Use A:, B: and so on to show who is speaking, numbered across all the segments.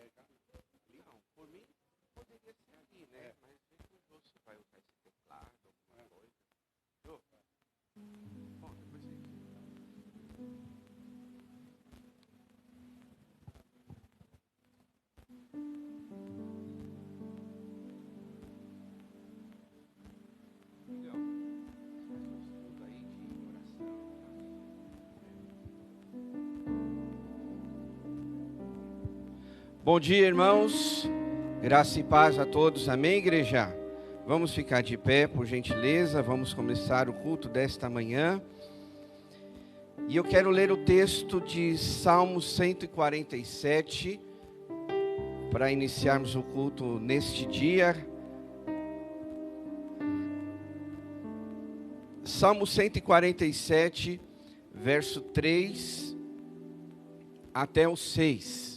A: Não, por mim poderia ser ali, né? Mas você vai usar esse teclado, alguma coisa. Jô? Bom, depois você... Bom dia, irmãos. Graça e paz a todos. Amém, igreja? Vamos ficar de pé, por gentileza. Vamos começar o culto desta manhã. E eu quero ler o texto de Salmo 147 para iniciarmos o culto neste dia. Salmo 147, verso 3 até o 6.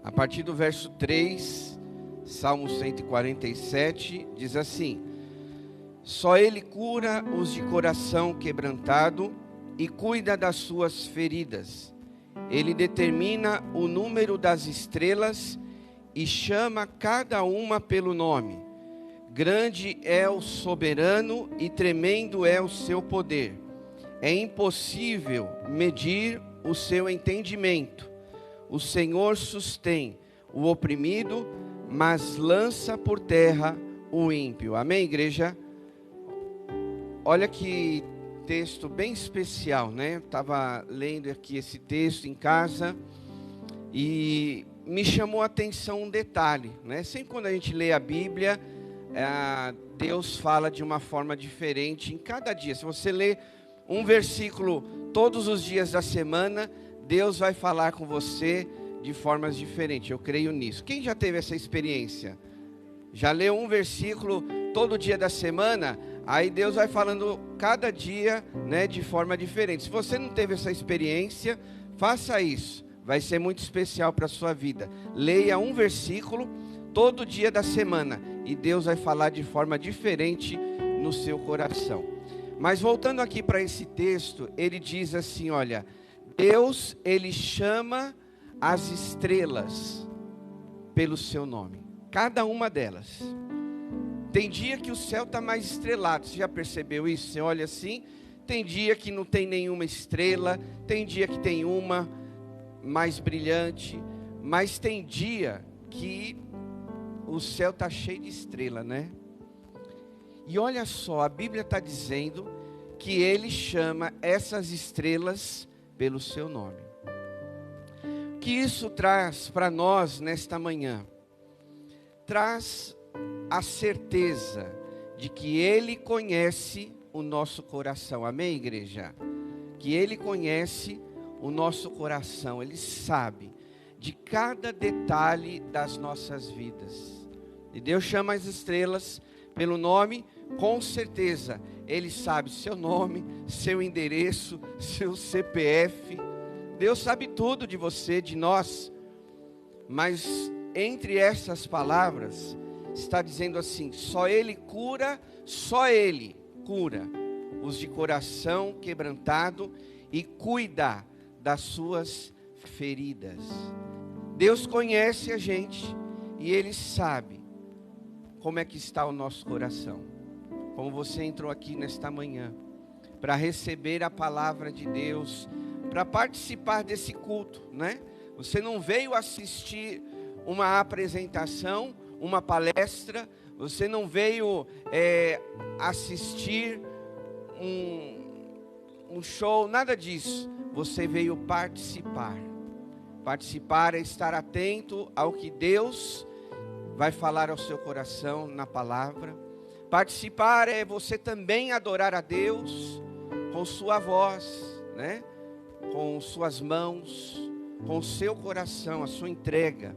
A: A partir do verso 3, Salmo 147, diz assim: Só Ele cura os de coração quebrantado e cuida das suas feridas. Ele determina o número das estrelas e chama cada uma pelo nome. Grande é o soberano e tremendo é o seu poder. É impossível medir o seu entendimento. O Senhor sustém o oprimido, mas lança por terra o ímpio. Amém, igreja? Olha que texto bem especial, né? Estava lendo aqui esse texto em casa e me chamou a atenção um detalhe, né? Sempre quando a gente lê a Bíblia, Deus fala de uma forma diferente em cada dia. Se você lê um versículo todos os dias da semana, Deus vai falar com você de formas diferentes. Eu creio nisso. Quem já teve essa experiência? Já leu um versículo todo dia da semana? Aí Deus vai falando cada dia, né, de forma diferente. Se você não teve essa experiência, faça isso. Vai ser muito especial para a sua vida. Leia um versículo todo dia da semana e Deus vai falar de forma diferente no seu coração. Mas voltando aqui para esse texto, ele diz assim, olha, Deus, Ele chama as estrelas pelo seu nome, cada uma delas. Tem dia que o céu está mais estrelado, você já percebeu isso? Você olha assim, tem dia que não tem nenhuma estrela, tem dia que tem uma mais brilhante, mas tem dia que o céu está cheio de estrela, né? E olha só, a Bíblia está dizendo que Ele chama essas estrelas pelo seu nome. O que isso traz para nós nesta manhã? Traz a certeza de que Ele conhece o nosso coração. Amém, igreja? Que Ele conhece o nosso coração. Ele sabe de cada detalhe das nossas vidas. E Deus chama as estrelas pelo nome, com certeza. Ele sabe seu nome, seu endereço, seu CPF. Deus sabe tudo de você, de nós. Mas entre essas palavras, está dizendo assim, só Ele cura os de coração quebrantado e cuida das suas feridas. Deus conhece a gente e Ele sabe como é que está o nosso coração. Como você entrou aqui nesta manhã para receber a palavra de Deus, para participar desse culto, né? Você não veio assistir uma apresentação, uma palestra, você não veio assistir um show, nada disso. Você veio participar. Participar é estar atento ao que Deus vai falar ao seu coração na palavra. Participar é você também adorar a Deus com sua voz, né? Com suas mãos, com o seu coração, a sua entrega.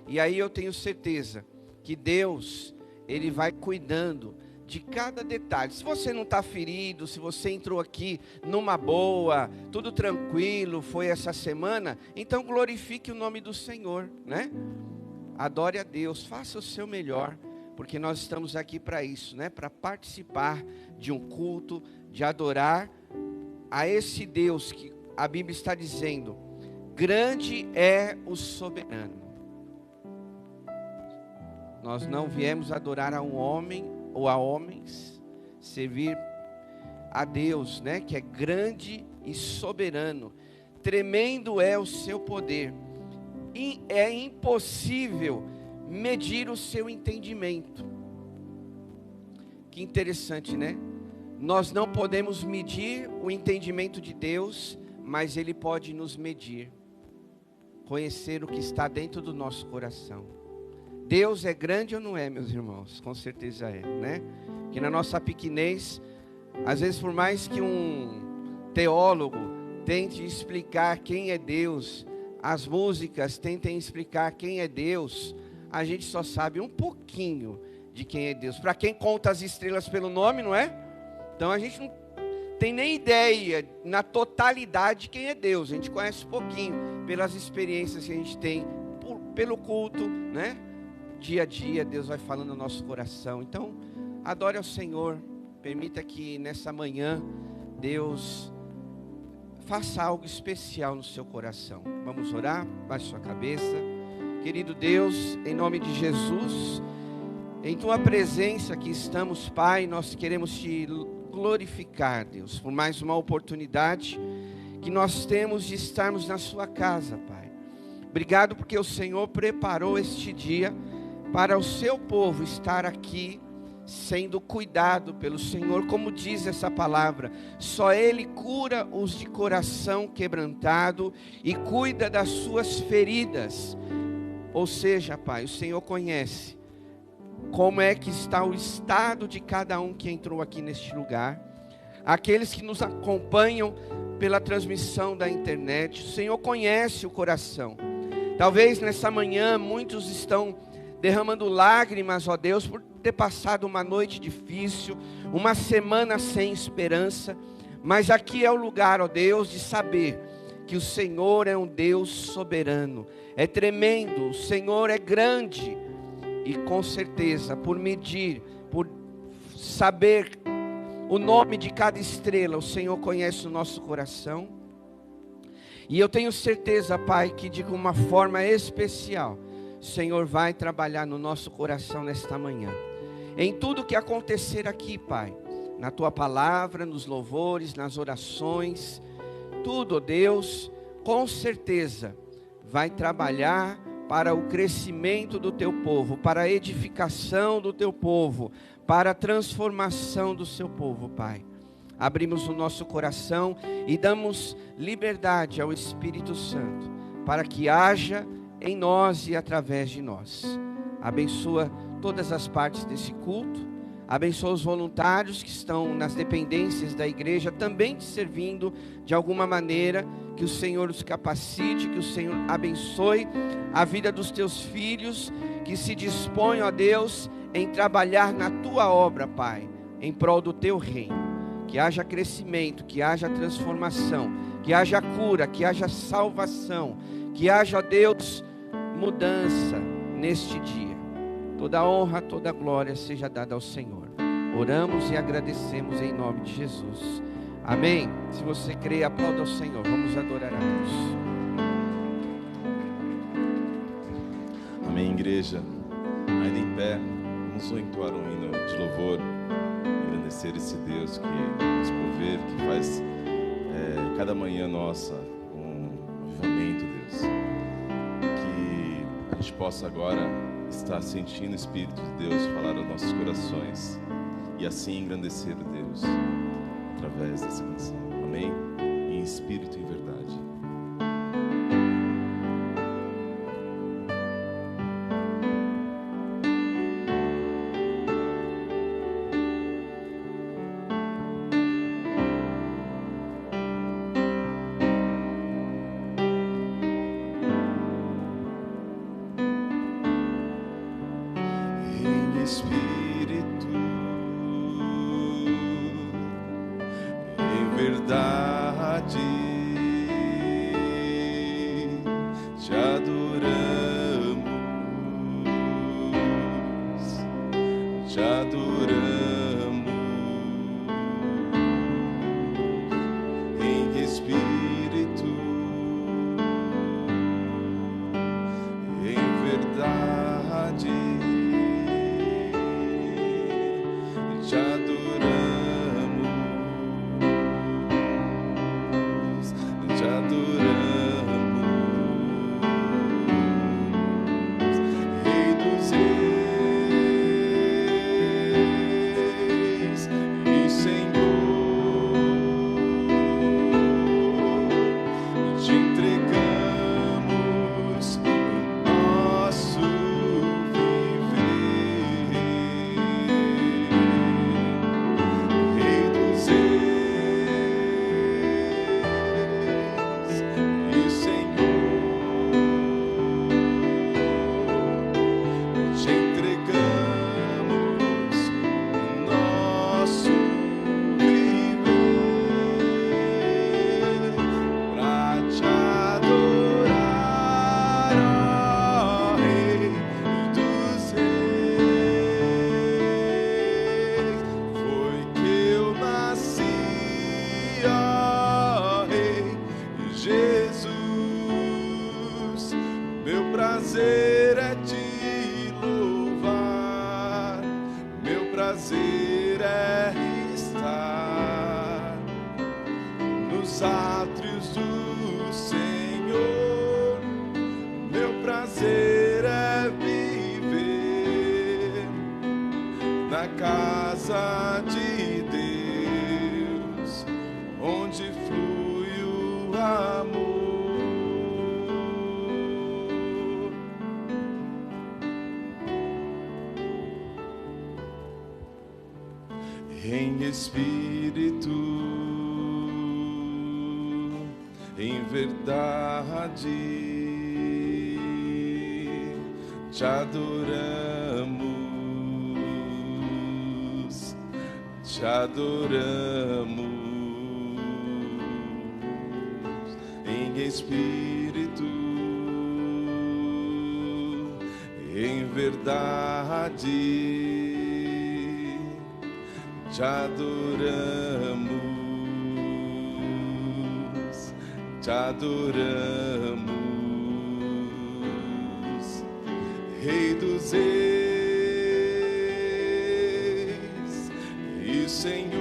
A: E aí eu tenho certeza que Deus, Ele vai cuidando de cada detalhe. Se você não está ferido, se você entrou aqui numa boa, tudo tranquilo, foi essa semana, então glorifique o nome do Senhor, né? Adore a Deus, faça o seu melhor, porque nós estamos aqui para isso, né? Para participar de um culto, de adorar a esse Deus que a Bíblia está dizendo, grande é o soberano. Nós não viemos adorar a um homem ou a homens, servir a Deus, né? Que é grande e soberano. Tremendo é o seu poder. E é impossível medir o seu entendimento. Que interessante, né? Nós não podemos medir o entendimento de Deus, mas Ele pode nos medir. Conhecer o que está dentro do nosso coração. Deus é grande ou não é, meus irmãos? Com certeza é, né? Que na nossa pequenez, às vezes por mais que um teólogo tente explicar quem é Deus, as músicas tentem explicar quem é Deus, a gente só sabe um pouquinho de quem é Deus. Para quem conta as estrelas pelo nome, não é? Então a gente não tem nem ideia na totalidade de quem é Deus. A gente conhece um pouquinho pelas experiências que a gente tem, pelo culto, né? Dia a dia, Deus vai falando no nosso coração. Então, adore ao Senhor. Permita que nessa manhã, Deus faça algo especial no seu coração. Vamos orar? Baixe sua cabeça. Querido Deus, em nome de Jesus, em Tua presença que estamos, Pai, nós queremos Te glorificar, Deus, por mais uma oportunidade que nós temos de estarmos na Sua casa, Pai. Obrigado porque o Senhor preparou este dia para o seu povo estar aqui, sendo cuidado pelo Senhor, como diz essa palavra, só Ele cura os de coração quebrantado e cuida das suas feridas. Ou seja, Pai, o Senhor conhece como é que está o estado de cada um que entrou aqui neste lugar, aqueles que nos acompanham pela transmissão da internet, o Senhor conhece o coração. Talvez nessa manhã muitos estão derramando lágrimas, ó Deus, por ter passado uma noite difícil, uma semana sem esperança, mas aqui é o lugar, ó Deus, de saber que o Senhor é um Deus soberano, é tremendo, o Senhor é grande, e com certeza, por medir, por saber o nome de cada estrela, o Senhor conhece o nosso coração, e eu tenho certeza, Pai, que de uma forma especial, o Senhor vai trabalhar no nosso coração nesta manhã. Em tudo que acontecer aqui, Pai, na Tua palavra, nos louvores, nas orações, tudo, Deus, com certeza vai trabalhar para o crescimento do Teu povo, para a edificação do Teu povo, para a transformação do Seu povo, Pai. Abrimos o nosso coração e damos liberdade ao Espírito Santo, para que haja em nós e através de nós. Abençoa todas as partes desse culto, abençoa os voluntários que estão nas dependências da igreja, também te servindo de alguma maneira, que o Senhor os capacite, que o Senhor abençoe a vida dos teus filhos, que se dispõem, ó Deus, em trabalhar na tua obra, Pai, em prol do teu reino, que haja crescimento, que haja transformação, que haja cura, que haja salvação, que haja, ó Deus, mudança neste dia. Toda honra, toda glória seja dada ao Senhor. Oramos e agradecemos em nome de Jesus. Amém. Se você crê, aplauda ao Senhor. Vamos adorar a Deus.
B: Amém, igreja. Ainda em pé, vamos entoar um hino de louvor, agradecer esse Deus que nos provê, que faz cada manhã nossa um avivamento, Deus. A gente possa agora estar sentindo o Espírito de Deus falar aos nossos corações e assim engrandecer a Deus através dessa canção. Amém? Em espírito e em verdade. Espírito verdade te adoramos, te adoramos em espírito, em verdade te adoramos, te adoramos, Rei dos Reis e Senhor, te entregamos nosso viver, Rei dos Reis e Senhor, te entregamos nosso viver pra te adorar, ó Rei dos Reis. Foi que eu nasci, ó Rei Jesus. Meu prazer é te louvar, meu prazer é estar nos átrios do Senhor. Meu prazer é viver na casa de Deus, onde flui o amor. Em espírito, em verdade, te adoramos, te adoramos. Em espírito, em verdade, te adoramos, te adoramos, Rei dos Reis e Senhor,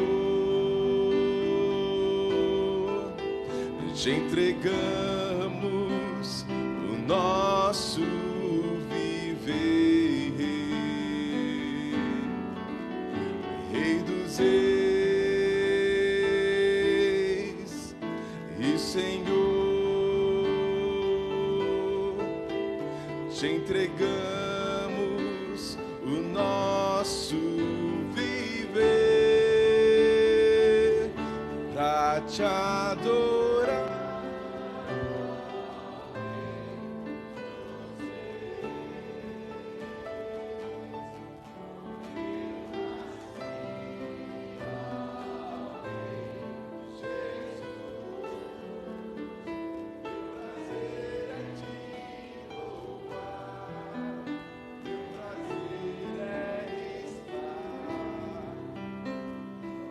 B: te entregamos o nosso viver, Rei dos Reis e Senhor, te entregamos o nosso viver pra te adorar.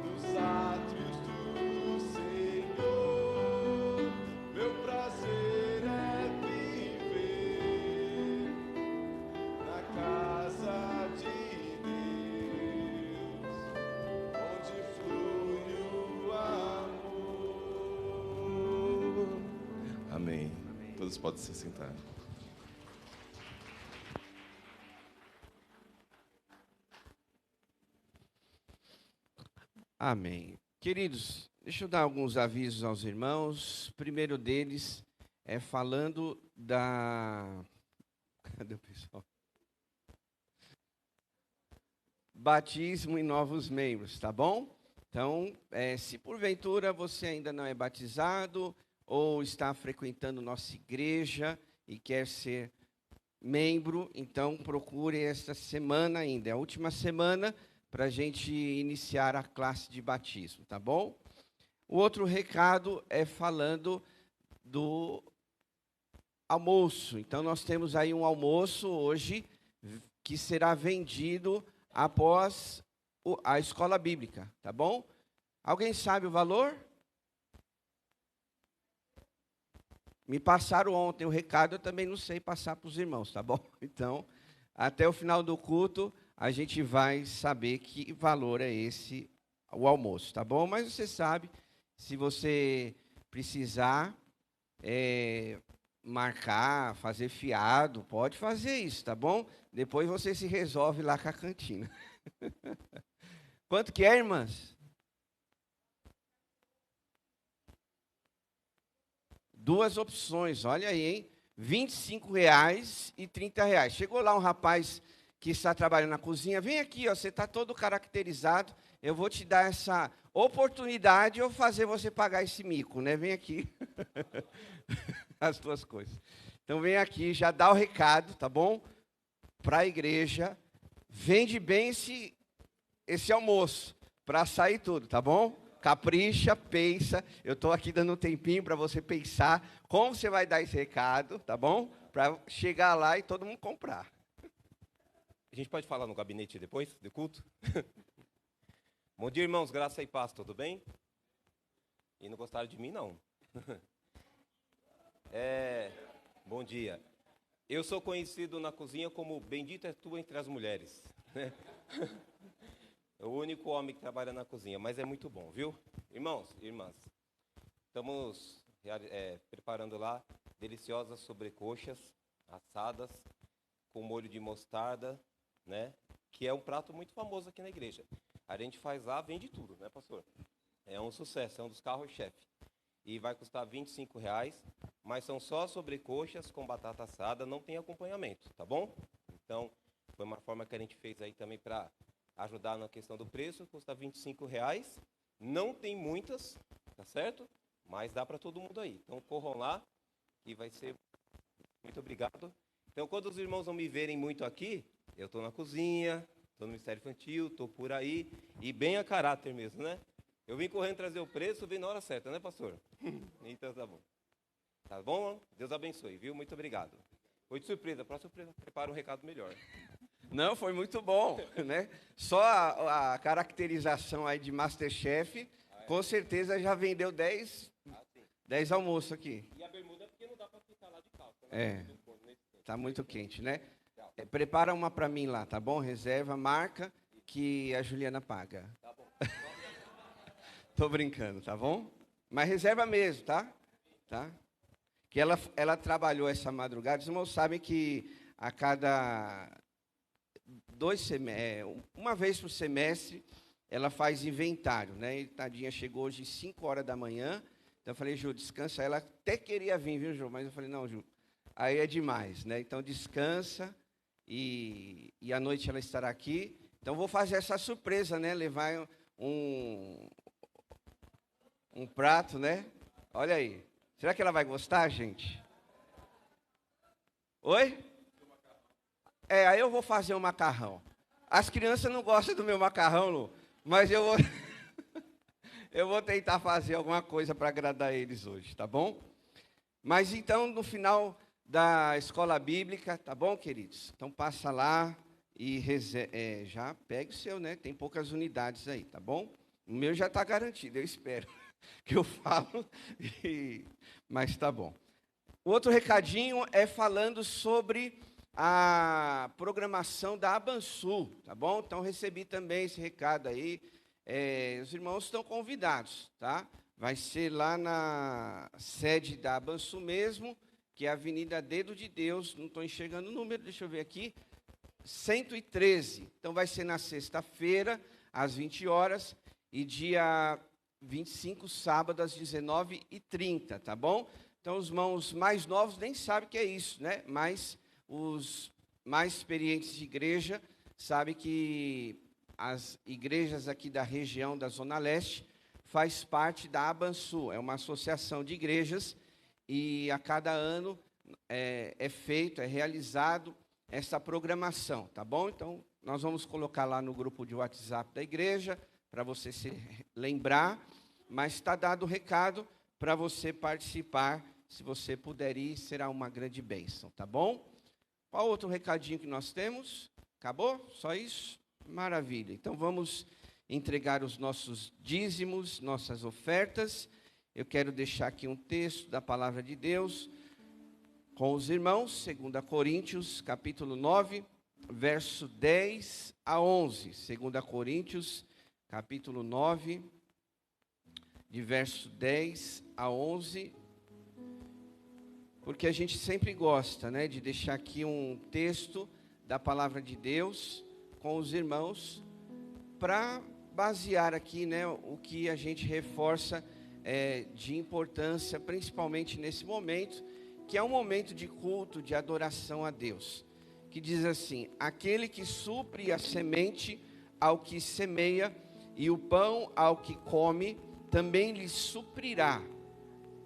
B: Nos átrios do Senhor, meu prazer é viver na casa de Deus, onde flui o amor. Amém. Todos podem se sentar.
A: Amém. Queridos, deixa eu dar alguns avisos aos irmãos. O primeiro deles é falando da... Cadê o pessoal? Batismo em novos membros, tá bom? Então, se porventura você ainda não é batizado ou está frequentando nossa igreja e quer ser membro, então procure esta semana ainda, é a última semana para a gente iniciar a classe de batismo, tá bom? O outro recado é falando do almoço. Então, nós temos aí um almoço hoje que será vendido após a escola bíblica, tá bom? Alguém sabe o valor? Me passaram ontem o recado, eu também não sei passar para os irmãos, tá bom? Então, até o final do culto, a gente vai saber que valor é esse, o almoço, tá bom? Mas você sabe, se você precisar marcar, fazer fiado, pode fazer isso, tá bom? Depois você se resolve lá com a cantina. Quanto que é, irmãs? 2 opções, olha aí, hein? R$25 e R$30. Chegou lá um rapaz que está trabalhando na cozinha, vem aqui, ó, você está todo caracterizado, eu vou te dar essa oportunidade ou fazer você pagar esse mico, né? Vem aqui, as duas coisas. Então vem aqui, já dá o recado, tá bom? Para a igreja, vende bem esse almoço, para sair tudo, tá bom? Capricha, pensa, eu estou aqui dando um tempinho para você pensar como você vai dar esse recado, tá bom? Para chegar lá e todo mundo comprar.
C: A gente pode falar no gabinete depois do culto? Bom dia, irmãos, graça e paz, tudo bem? E não gostaram de mim, não. Bom dia. Eu sou conhecido na cozinha como bendita é tu entre as mulheres. É o único homem que trabalha na cozinha, mas é muito bom, viu? Irmãos e irmãs, estamos preparando lá deliciosas sobrecoxas assadas com molho de mostarda, né? Que é um prato muito famoso aqui na igreja. A gente faz lá, vende tudo, né, pastor? É um sucesso, é um dos carros-chefe. E vai custar R$25, mas são só sobrecoxas com batata assada, não tem acompanhamento, tá bom? Então, foi uma forma que a gente fez aí também para ajudar na questão do preço, custa R$25, não tem muitas, tá certo? Mas dá para todo mundo aí. Então corram lá, que vai ser muito obrigado. Então quando os irmãos não me verem muito aqui, eu estou na cozinha, estou no Ministério Infantil, estou por aí, e bem a caráter mesmo, né? Eu vim correndo trazer o preço, vim na hora certa, né, pastor? Então tá bom. Tá bom? Deus abençoe, viu? Muito obrigado. Foi de surpresa, próxima prepara um recado melhor.
A: Não, foi muito bom, né? Só a caracterização aí de Masterchef, com certeza já vendeu 10 almoços aqui.
C: E a bermuda é porque não dá para ficar lá de calça, né?
A: Tá muito quente, né? Prepara uma para mim lá, tá bom? Reserva, marca, que a Juliana paga.
C: Tá bom.
A: Tô brincando, tá bom? Mas reserva mesmo, tá? Que ela trabalhou essa madrugada, os irmãos sabem que a cada uma vez por semestre, ela faz inventário, né? E tadinha chegou hoje às 5 horas da manhã, então eu falei, Ju, descansa. Ela até queria vir, viu, Ju? Mas eu falei, não, Ju, aí é demais, né? Então descansa e à noite ela estará aqui. Então vou fazer essa surpresa, né? Levar um prato, né? Olha aí. Será que ela vai gostar, gente? Oi? Aí eu vou fazer um macarrão. As crianças não gostam do meu macarrão, Lu, mas eu vou eu vou tentar fazer alguma coisa para agradar eles hoje, tá bom? Mas então, no final da escola bíblica, tá bom, queridos? Então passa lá e já pega o seu, né? Tem poucas unidades aí, tá bom? O meu já está garantido, eu espero que eu falo, mas tá bom. O outro recadinho é falando sobre a programação da Abansul, tá bom? Então, recebi também esse recado aí. Os irmãos estão convidados, tá? Vai ser lá na sede da Abansul mesmo, que é a Avenida Dedo de Deus, não estou enxergando o número, deixa eu ver aqui, 113. Então, vai ser na sexta-feira, às 20 horas, e dia 25, sábado, às 19h30, tá bom? Então, os irmãos mais novos nem sabem o que é isso, né? Mas os mais experientes de igreja sabem que as igrejas aqui da região da Zona Leste faz parte da Abansul, é uma associação de igrejas e a cada ano é realizado essa programação, tá bom? Então, nós vamos colocar lá no grupo de WhatsApp da igreja, para você se lembrar, mas está dado o recado para você participar. Se você puder ir, será uma grande bênção, tá bom? Qual outro recadinho que nós temos? Acabou? Só isso? Maravilha. Então vamos entregar os nossos dízimos, nossas ofertas. Eu quero deixar aqui um texto da palavra de Deus com os irmãos, 2 Coríntios, capítulo 9, verso 10 a 11. 2 Coríntios, capítulo 9, de verso 10 a 11. Porque a gente sempre gosta, né, de deixar aqui um texto da palavra de Deus com os irmãos, para basear aqui, né, o que a gente reforça de importância, principalmente nesse momento, que é um momento de culto, de adoração a Deus. Que diz assim: aquele que supre a semente ao que semeia, e o pão ao que come, também lhe suprirá,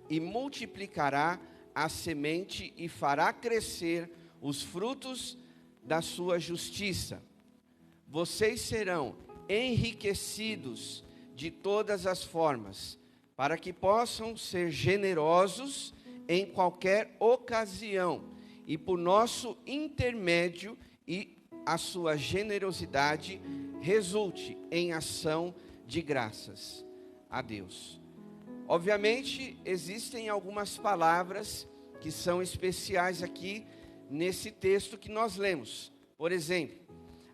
A: e multiplicará a semente, e fará crescer os frutos da sua justiça. Vocês serão enriquecidos de todas as formas, para que possam ser generosos em qualquer ocasião, e por nosso intermédio e a sua generosidade resulte em ação de graças a Deus. Obviamente, existem algumas palavras que são especiais aqui nesse texto que nós lemos. Por exemplo,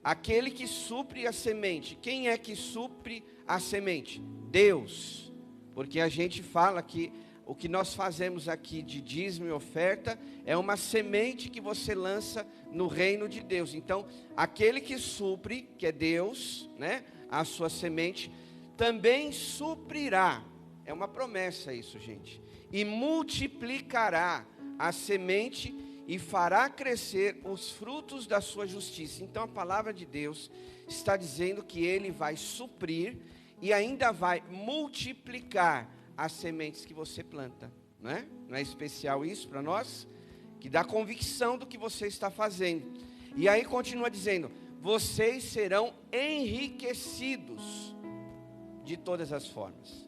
A: aquele que supre a semente. Quem é que supre a semente? Deus. Porque a gente fala que o que nós fazemos aqui de dízimo e oferta é uma semente que você lança no reino de Deus. Então, aquele que supre, que é Deus, né, a sua semente, também suprirá. É uma promessa isso, gente. E multiplicará a semente e fará crescer os frutos da sua justiça. Então a palavra de Deus está dizendo que Ele vai suprir e ainda vai multiplicar as sementes que você planta, né? Não é especial isso para nós? Que dá convicção do que você está fazendo. E aí continua dizendo: vocês serão enriquecidos de todas as formas.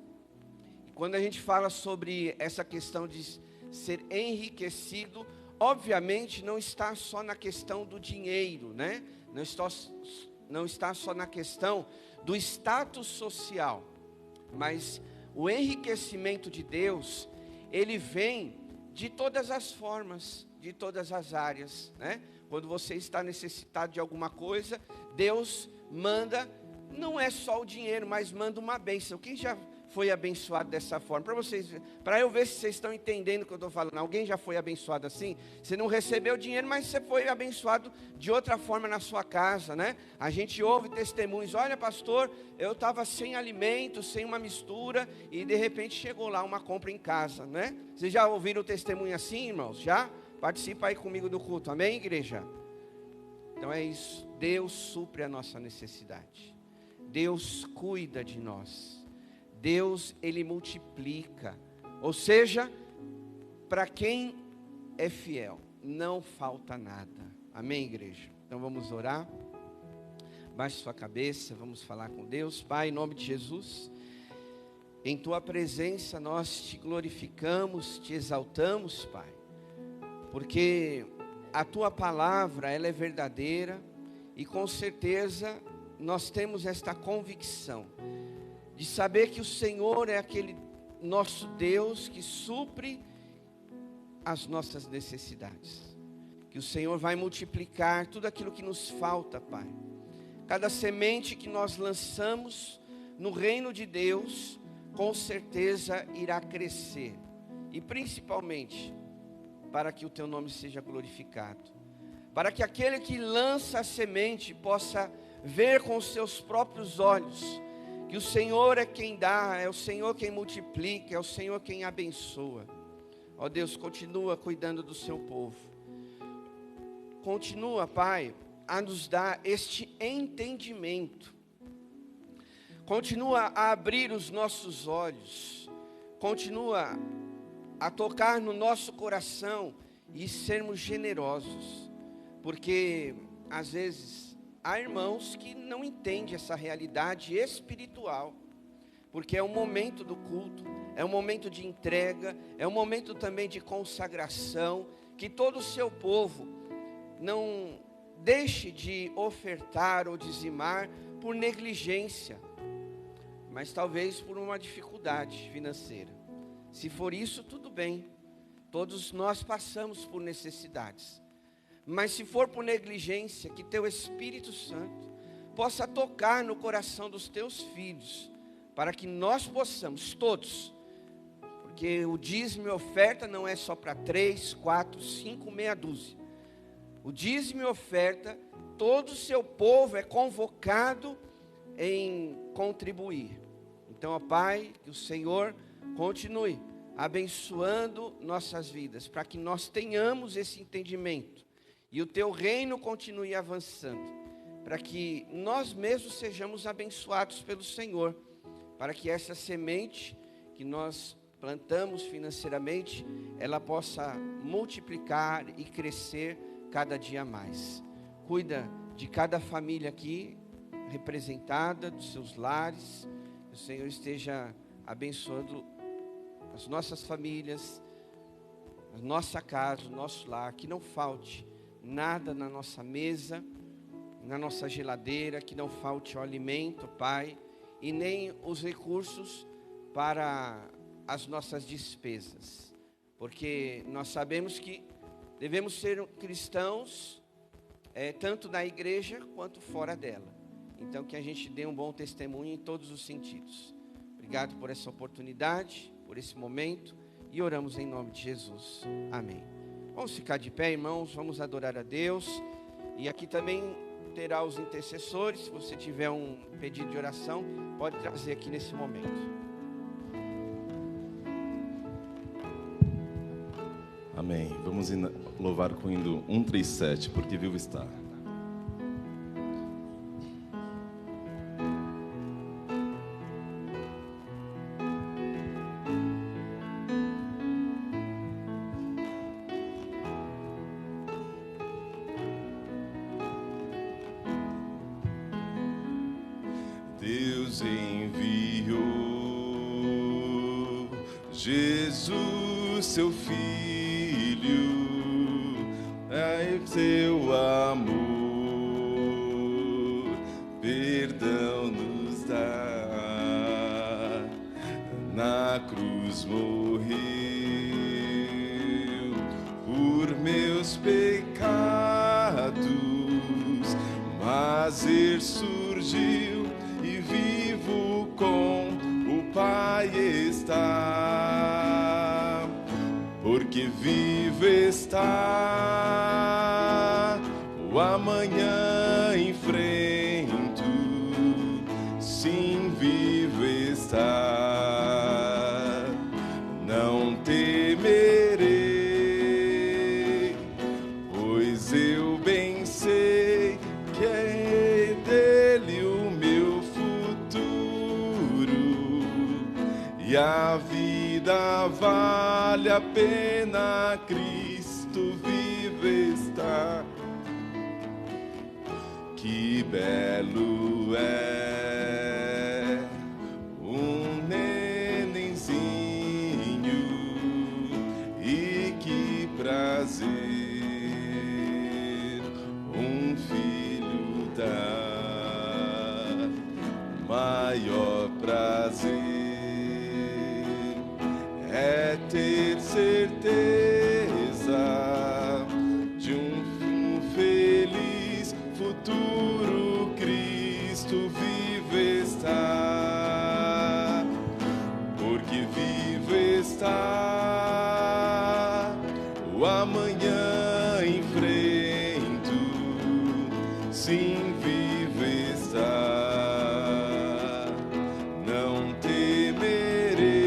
A: E quando a gente fala sobre essa questão de ser enriquecido, obviamente não está só na questão do dinheiro, né? Não está só na questão do status social, mas o enriquecimento de Deus, ele vem de todas as formas, de todas as áreas, né? Quando você está necessitado de alguma coisa, Deus manda, não é só o dinheiro, mas manda uma bênção. Quem já foi abençoado dessa forma? Para eu ver se vocês estão entendendo o que eu estou falando. Alguém já foi abençoado assim? Você não recebeu dinheiro, mas você foi abençoado de outra forma na sua casa, né? A gente ouve testemunhos: olha, pastor, eu estava sem alimento, sem uma mistura, e de repente chegou lá uma compra em casa, né? Vocês já ouviram o testemunho assim, irmãos? Já? Participa aí comigo do culto, amém, igreja? Então é isso, Deus supre a nossa necessidade, Deus cuida de nós, Deus, Ele multiplica. Ou seja, para quem é fiel, não falta nada. Amém, igreja? Então vamos orar. Baixe sua cabeça, vamos falar com Deus. Pai, em nome de Jesus, em Tua presença nós Te glorificamos, Te exaltamos, Pai. Porque a Tua palavra, ela é verdadeira, e com certeza nós temos esta convicção de saber que o Senhor é aquele nosso Deus que supre as nossas necessidades. Que o Senhor vai multiplicar tudo aquilo que nos falta, Pai. Cada semente que nós lançamos no reino de Deus, com certeza irá crescer. E principalmente, para que o Teu nome seja glorificado. Para que aquele que lança a semente possa ver com os seus próprios olhos que o Senhor é quem dá, é o Senhor quem multiplica, é o Senhor quem abençoa. Ó Deus, continua cuidando do seu povo. Continua, Pai, a nos dar este entendimento. Continua a abrir os nossos olhos. Continua a tocar no nosso coração e sermos generosos. Porque, às vezes, há irmãos que não entendem essa realidade espiritual, porque é um momento do culto, é um momento de entrega, é um momento também de consagração, que todo o seu povo não deixe de ofertar ou dizimar por negligência, mas talvez por uma dificuldade financeira. Se for isso, tudo bem, todos nós passamos por necessidades, mas se for por negligência, que teu Espírito Santo possa tocar no coração dos teus filhos, para que nós possamos, todos, porque o dízimo e oferta não é só para 3, 4, 5, meia dúzia. O dízimo e oferta, todo o seu povo é convocado em contribuir. Então, ó Pai, que o Senhor continue abençoando nossas vidas, para que nós tenhamos esse entendimento, e o teu reino continue avançando, para que nós mesmos sejamos abençoados pelo Senhor, para que essa semente que nós plantamos financeiramente, ela possa multiplicar e crescer cada dia mais. Cuida de cada família aqui representada, dos seus lares, que o Senhor esteja abençoando as nossas famílias, a nossa casa, o nosso lar, que não falte nada na nossa mesa, na nossa geladeira, que não falte o alimento, Pai, e nem os recursos para as nossas despesas, porque nós sabemos que devemos ser cristãos, tanto na igreja quanto fora dela. Então, que a gente dê um bom testemunho em todos os sentidos. Obrigado por essa oportunidade, por esse momento, e oramos em nome de Jesus. Amém. Vamos ficar de pé, irmãos, vamos adorar a Deus. E aqui também terá os intercessores. Se você tiver um pedido de oração, pode trazer aqui nesse momento.
B: Amém. Vamos louvar com o hino 137, porque vivo está.
D: Deus enviou Jesus, seu Filho, seu amor, perdão nos dá. Na cruz morreu por meus pecados, mas ele surgiu e vivo com o Pai está, porque vivo está, o amanhã enfrento, sim, vivo está, não temerei, pois eu bem sei que é dele o meu futuro, e a vida vale a pena, Cristo vivo está. Que belo é um nenenzinho, e que prazer um filho dá, maior prazer é ter certeza de um feliz futuro, Cristo vivo está, porque vivo está, o amanhã enfrento, sim, vivo está, não temerei,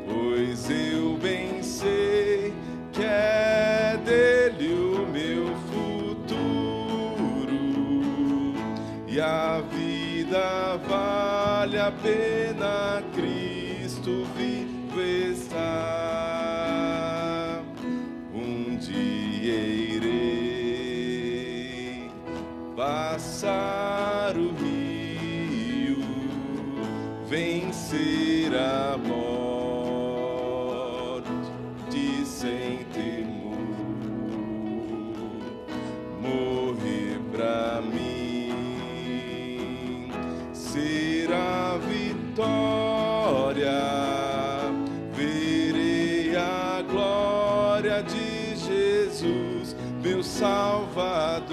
D: pois eu bem sei que é dele o meu futuro, e a vida vale a pena, Cristo vivo está. Um dia irei passar o rio, vencer a morte sem temor, morrer pra mim ser a vitória. Verei a glória de Jesus, meu Salvador,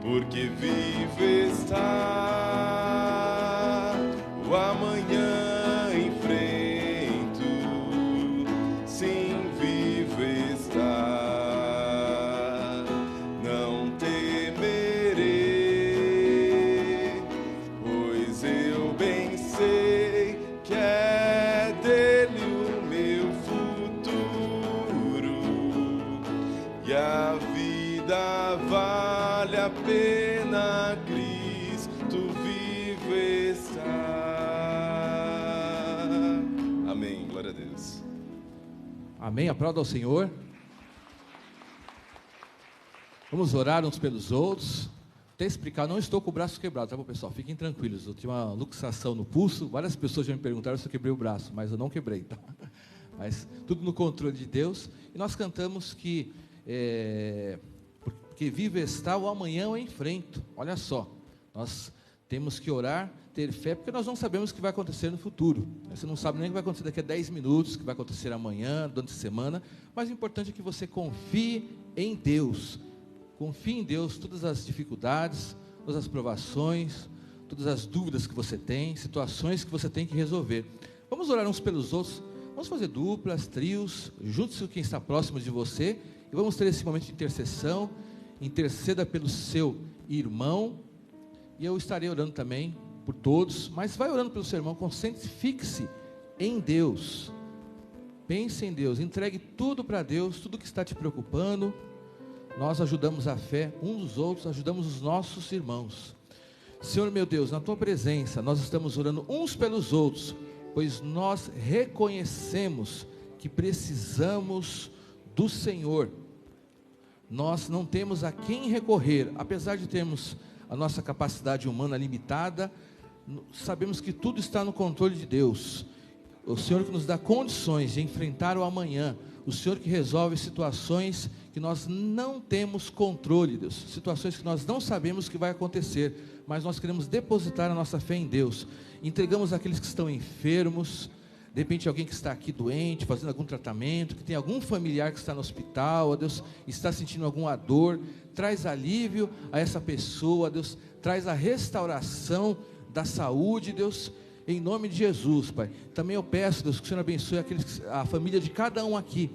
D: porque vivo está, o amanhã enfrento, sim, vivo está, não temerei, pois eu bem sei que é dele o meu futuro, e a vida vale a pena, Cristo vivo está. Amém, glória a Deus.
E: Amém, aplauda ao Senhor. Vamos orar uns pelos outros. Até explicar, não estou com o braço quebrado, tá bom, pessoal? Fiquem tranquilos, eu tive uma luxação no pulso. Várias pessoas já me perguntaram se eu quebrei o braço, mas eu não quebrei, tá? Mas tudo no controle de Deus. E nós cantamos que porque vivo está, o amanhã eu enfrento. Olha só, nós temos que orar, ter fé, porque nós não sabemos o que vai acontecer no futuro. Você não sabe nem o que vai acontecer daqui a 10 minutos, o que vai acontecer amanhã, durante a semana. Mas o importante é que você confie em Deus. Confie em Deus, todas as dificuldades, todas as provações, todas as dúvidas que você tem, situações que você tem que resolver. Vamos orar uns pelos outros. Vamos fazer duplas, trios, junte-se com quem está próximo de você, e vamos ter esse momento de intercessão. Interceda pelo seu irmão, e eu estarei orando também por todos, mas vai orando pelo seu irmão, concentre-se, fixe em Deus, pense em Deus, entregue tudo para Deus, tudo que está te preocupando. Nós ajudamos a fé uns dos outros, ajudamos os nossos irmãos. Senhor meu Deus, na tua presença, nós estamos orando uns pelos outros, pois nós reconhecemos que precisamos do Senhor. Nós não temos a quem recorrer, apesar de termos a nossa capacidade humana limitada, sabemos que tudo está no controle de Deus. O Senhor que nos dá condições de enfrentar o amanhã, o Senhor que resolve situações que nós não temos controle, Deus, situações que nós não sabemos o que vai acontecer, mas nós queremos depositar a nossa fé em Deus. Entregamos aqueles que estão enfermos, de repente alguém que está aqui doente, fazendo algum tratamento, que tem algum familiar que está no hospital, ó Deus, está sentindo alguma dor, traz alívio a essa pessoa, Deus, traz a restauração da saúde, Deus, em nome de Jesus, Pai. Também eu peço, Deus, que o Senhor abençoe a família de cada um aqui,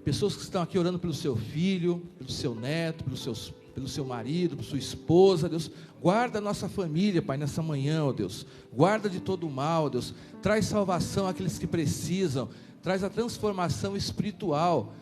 E: pessoas que estão aqui orando pelo seu filho, pelo seu neto, pelo seu marido, pela sua esposa, Deus, guarda a nossa família, Pai, nessa manhã, ó Deus, guarda de todo o mal, ó Deus, traz salvação àqueles que precisam, traz a transformação espiritual,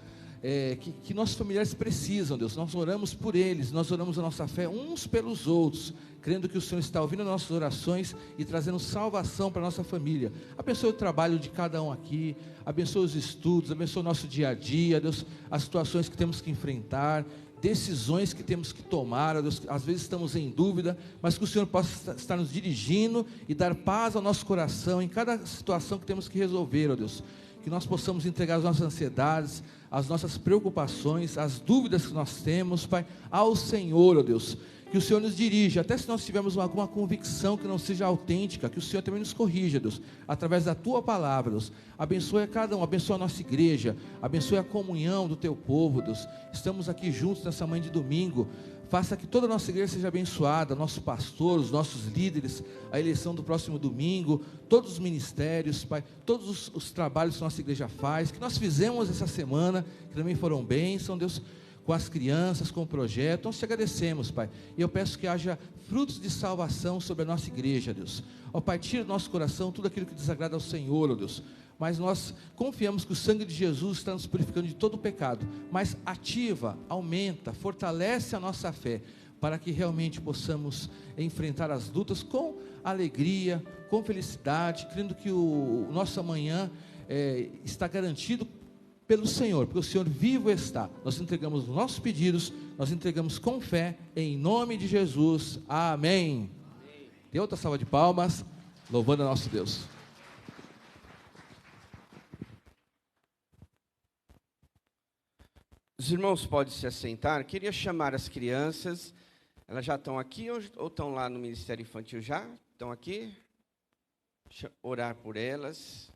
E: que nossos familiares precisam, Deus. Nós oramos por eles, nós oramos a nossa fé uns pelos outros, crendo que o Senhor está ouvindo as nossas orações e trazendo salvação para a nossa família. Abençoe o trabalho de cada um aqui, abençoe os estudos, abençoe o nosso dia a dia, Deus, as situações que temos que enfrentar, decisões que temos que tomar, Deus, às vezes estamos em dúvida, mas que o Senhor possa estar nos dirigindo e dar paz ao nosso coração em cada situação que temos que resolver, ó Deus, que nós possamos entregar as nossas ansiedades, as nossas preocupações, as dúvidas que nós temos, Pai, ao Senhor, ó Deus, que o Senhor nos dirija, até se nós tivermos alguma convicção que não seja autêntica, que o Senhor também nos corrija, Deus, através da Tua palavra, Deus. Abençoe a cada um, abençoe a nossa igreja, abençoe a comunhão do Teu povo, Deus. Estamos aqui juntos nessa manhã de domingo, faça que toda a nossa igreja seja abençoada, nosso pastor, os nossos líderes, a eleição do próximo domingo, todos os ministérios, Pai, todos os trabalhos que a nossa igreja faz, que nós fizemos essa semana, que também foram bênção, Deus, com as crianças, com o projeto. Nós te agradecemos, Pai, e eu peço que haja frutos de salvação sobre a nossa igreja, Deus. Ó Pai, tira do nosso coração tudo aquilo que desagrada ao Senhor, ó Deus, mas nós confiamos que o sangue de Jesus está nos purificando de todo o pecado, mas ativa, aumenta, fortalece a nossa fé, para que realmente possamos enfrentar as lutas com alegria, com felicidade, crendo que o nosso amanhã está garantido pelo Senhor, porque o Senhor vivo está. Nós entregamos os nossos pedidos, nós entregamos com fé, em nome de Jesus, amém. E outra salva de palmas, louvando a nosso Deus.
A: Os irmãos podem se assentar. Queria chamar as crianças. Elas já estão aqui ou estão lá no Ministério Infantil já? Estão aqui? Deixa eu orar por elas.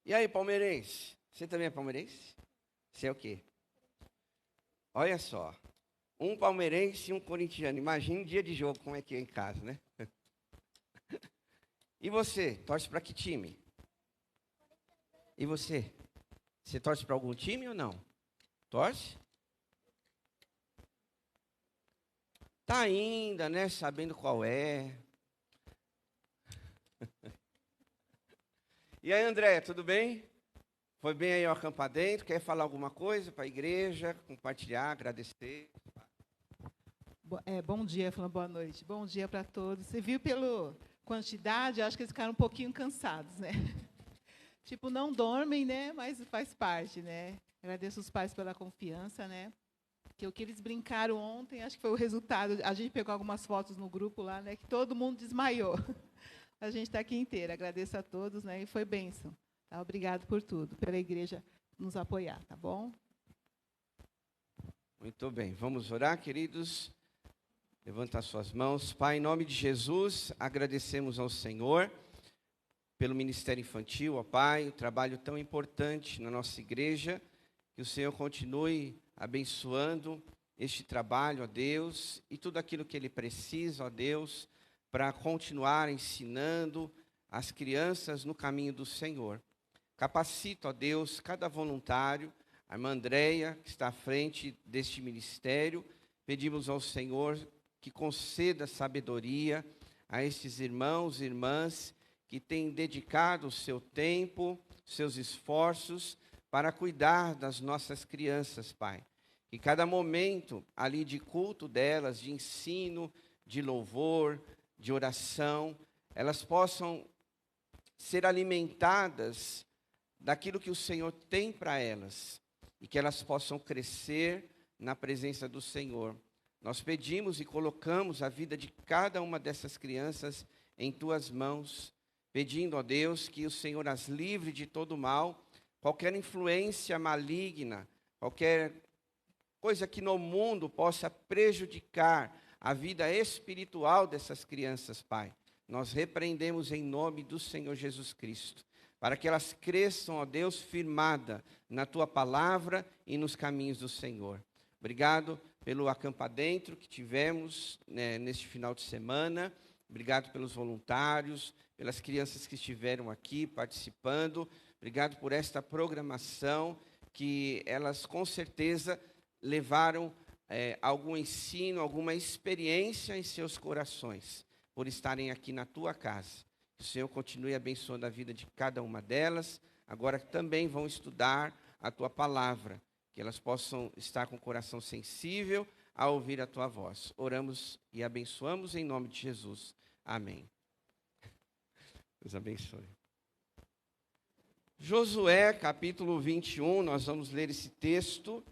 A: E aí, palmeirense? Você também é palmeirense? Você é o quê? Olha só. Um palmeirense e um corintiano. Imagina um dia de jogo, como é que é em casa, né? E você, torce para que time? E você? Você torce para algum time ou não? Torce? Tá ainda, né? Sabendo qual é. E aí, André, tudo bem? Foi bem aí ao acampar dentro? Quer falar alguma coisa para a igreja? Compartilhar, agradecer?
F: Bom dia, falando boa noite. Bom dia para todos. Você viu pela quantidade, acho que eles ficaram um pouquinho cansados, né? Tipo, não dormem, né? Mas faz parte, né? Agradeço os pais pela confiança, né? Que o que eles brincaram ontem, acho que foi o resultado. A gente pegou algumas fotos no grupo lá, né? Que todo mundo desmaiou. A gente está aqui inteira. Agradeço a todos, né? E foi bênção. Tá? Obrigado por tudo, pela igreja nos apoiar, tá bom?
A: Muito bem. Vamos orar, queridos. Levanta as suas mãos. Pai, em nome de Jesus, agradecemos ao Senhor pelo Ministério Infantil, ó Pai, o trabalho tão importante na nossa igreja. Que o Senhor continue abençoando este trabalho, ó Deus, e tudo aquilo que Ele precisa, ó Deus, para continuar ensinando as crianças no caminho do Senhor. Capacita, ó Deus, cada voluntário, a irmã Andréia, que está à frente deste ministério. Pedimos ao Senhor que conceda sabedoria a estes irmãos e irmãs que têm dedicado o seu tempo, seus esforços para cuidar das nossas crianças, Pai. Que cada momento ali de culto delas, de ensino, de louvor, de oração, elas possam ser alimentadas daquilo que o Senhor tem para elas e que elas possam crescer na presença do Senhor. Nós pedimos e colocamos a vida de cada uma dessas crianças em Tuas mãos, pedindo, ó Deus, que o Senhor as livre de todo mal, qualquer influência maligna, qualquer coisa que no mundo possa prejudicar a vida espiritual dessas crianças, Pai. Nós repreendemos em nome do Senhor Jesus Cristo, para que elas cresçam, ó Deus, firmada na Tua palavra e nos caminhos do Senhor. Obrigado pelo acampa dentro que tivemos, né, neste final de semana. Obrigado pelos voluntários, pelas crianças que estiveram aqui participando. Obrigado por esta programação que elas com certeza levaram algum ensino, alguma experiência em seus corações, por estarem aqui na Tua casa. Que o Senhor continue abençoando a vida de cada uma delas. Agora também vão estudar a Tua palavra, que elas possam estar com o coração sensível a ouvir a Tua voz. Oramos e abençoamos em nome de Jesus. Amém. Deus abençoe. Josué, capítulo 21, nós vamos ler esse texto.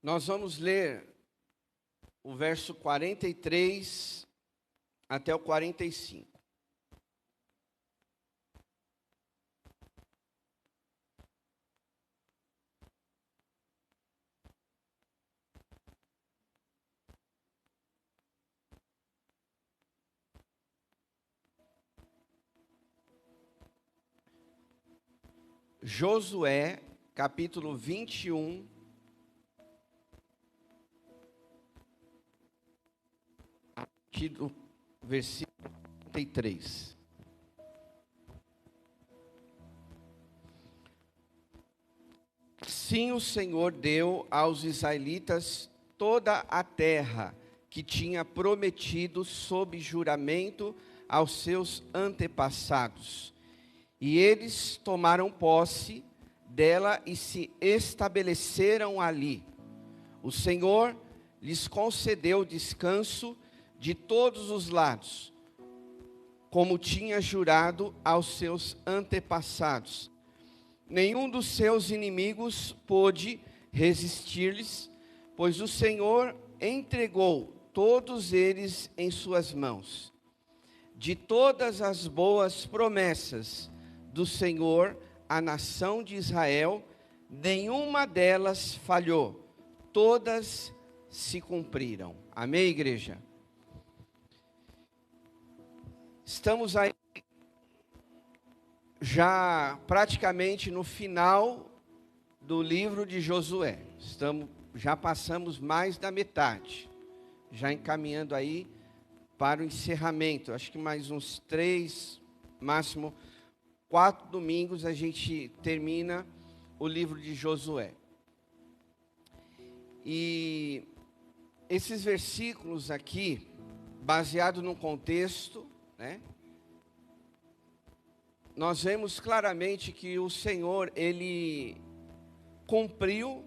A: Nós vamos ler o verso 43 até o 45. Josué, capítulo 21, versículo 33. Assim o Senhor deu aos israelitas toda a terra que tinha prometido sob juramento aos seus antepassados. E eles tomaram posse dela e se estabeleceram ali. O Senhor lhes concedeu descanso de todos os lados, como tinha jurado aos seus antepassados. Nenhum dos seus inimigos pôde resistir-lhes, pois o Senhor entregou todos eles em suas mãos. De todas as boas promessas do Senhor à nação de Israel, nenhuma delas falhou, todas se cumpriram. Amém, igreja? Estamos aí já praticamente no final do livro de Josué. Já passamos mais da metade, já encaminhando aí para o encerramento. Acho que mais uns 3, máximo 4 domingos a gente termina o livro de Josué. E esses versículos aqui, baseado no contexto, né? Nós vemos claramente que o Senhor, Ele cumpriu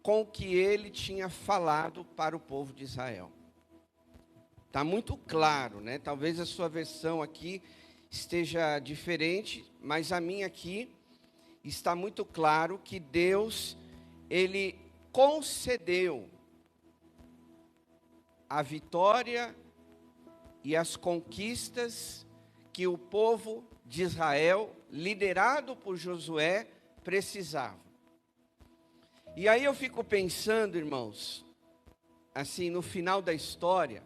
A: com o que Ele tinha falado para o povo de Israel. Está muito claro, né? Talvez a sua versão aqui esteja diferente, mas a minha aqui está muito claro que Deus, Ele concedeu a vitória e as conquistas que o povo de Israel, liderado por Josué, precisava. E aí eu fico pensando, irmãos, assim, no final da história,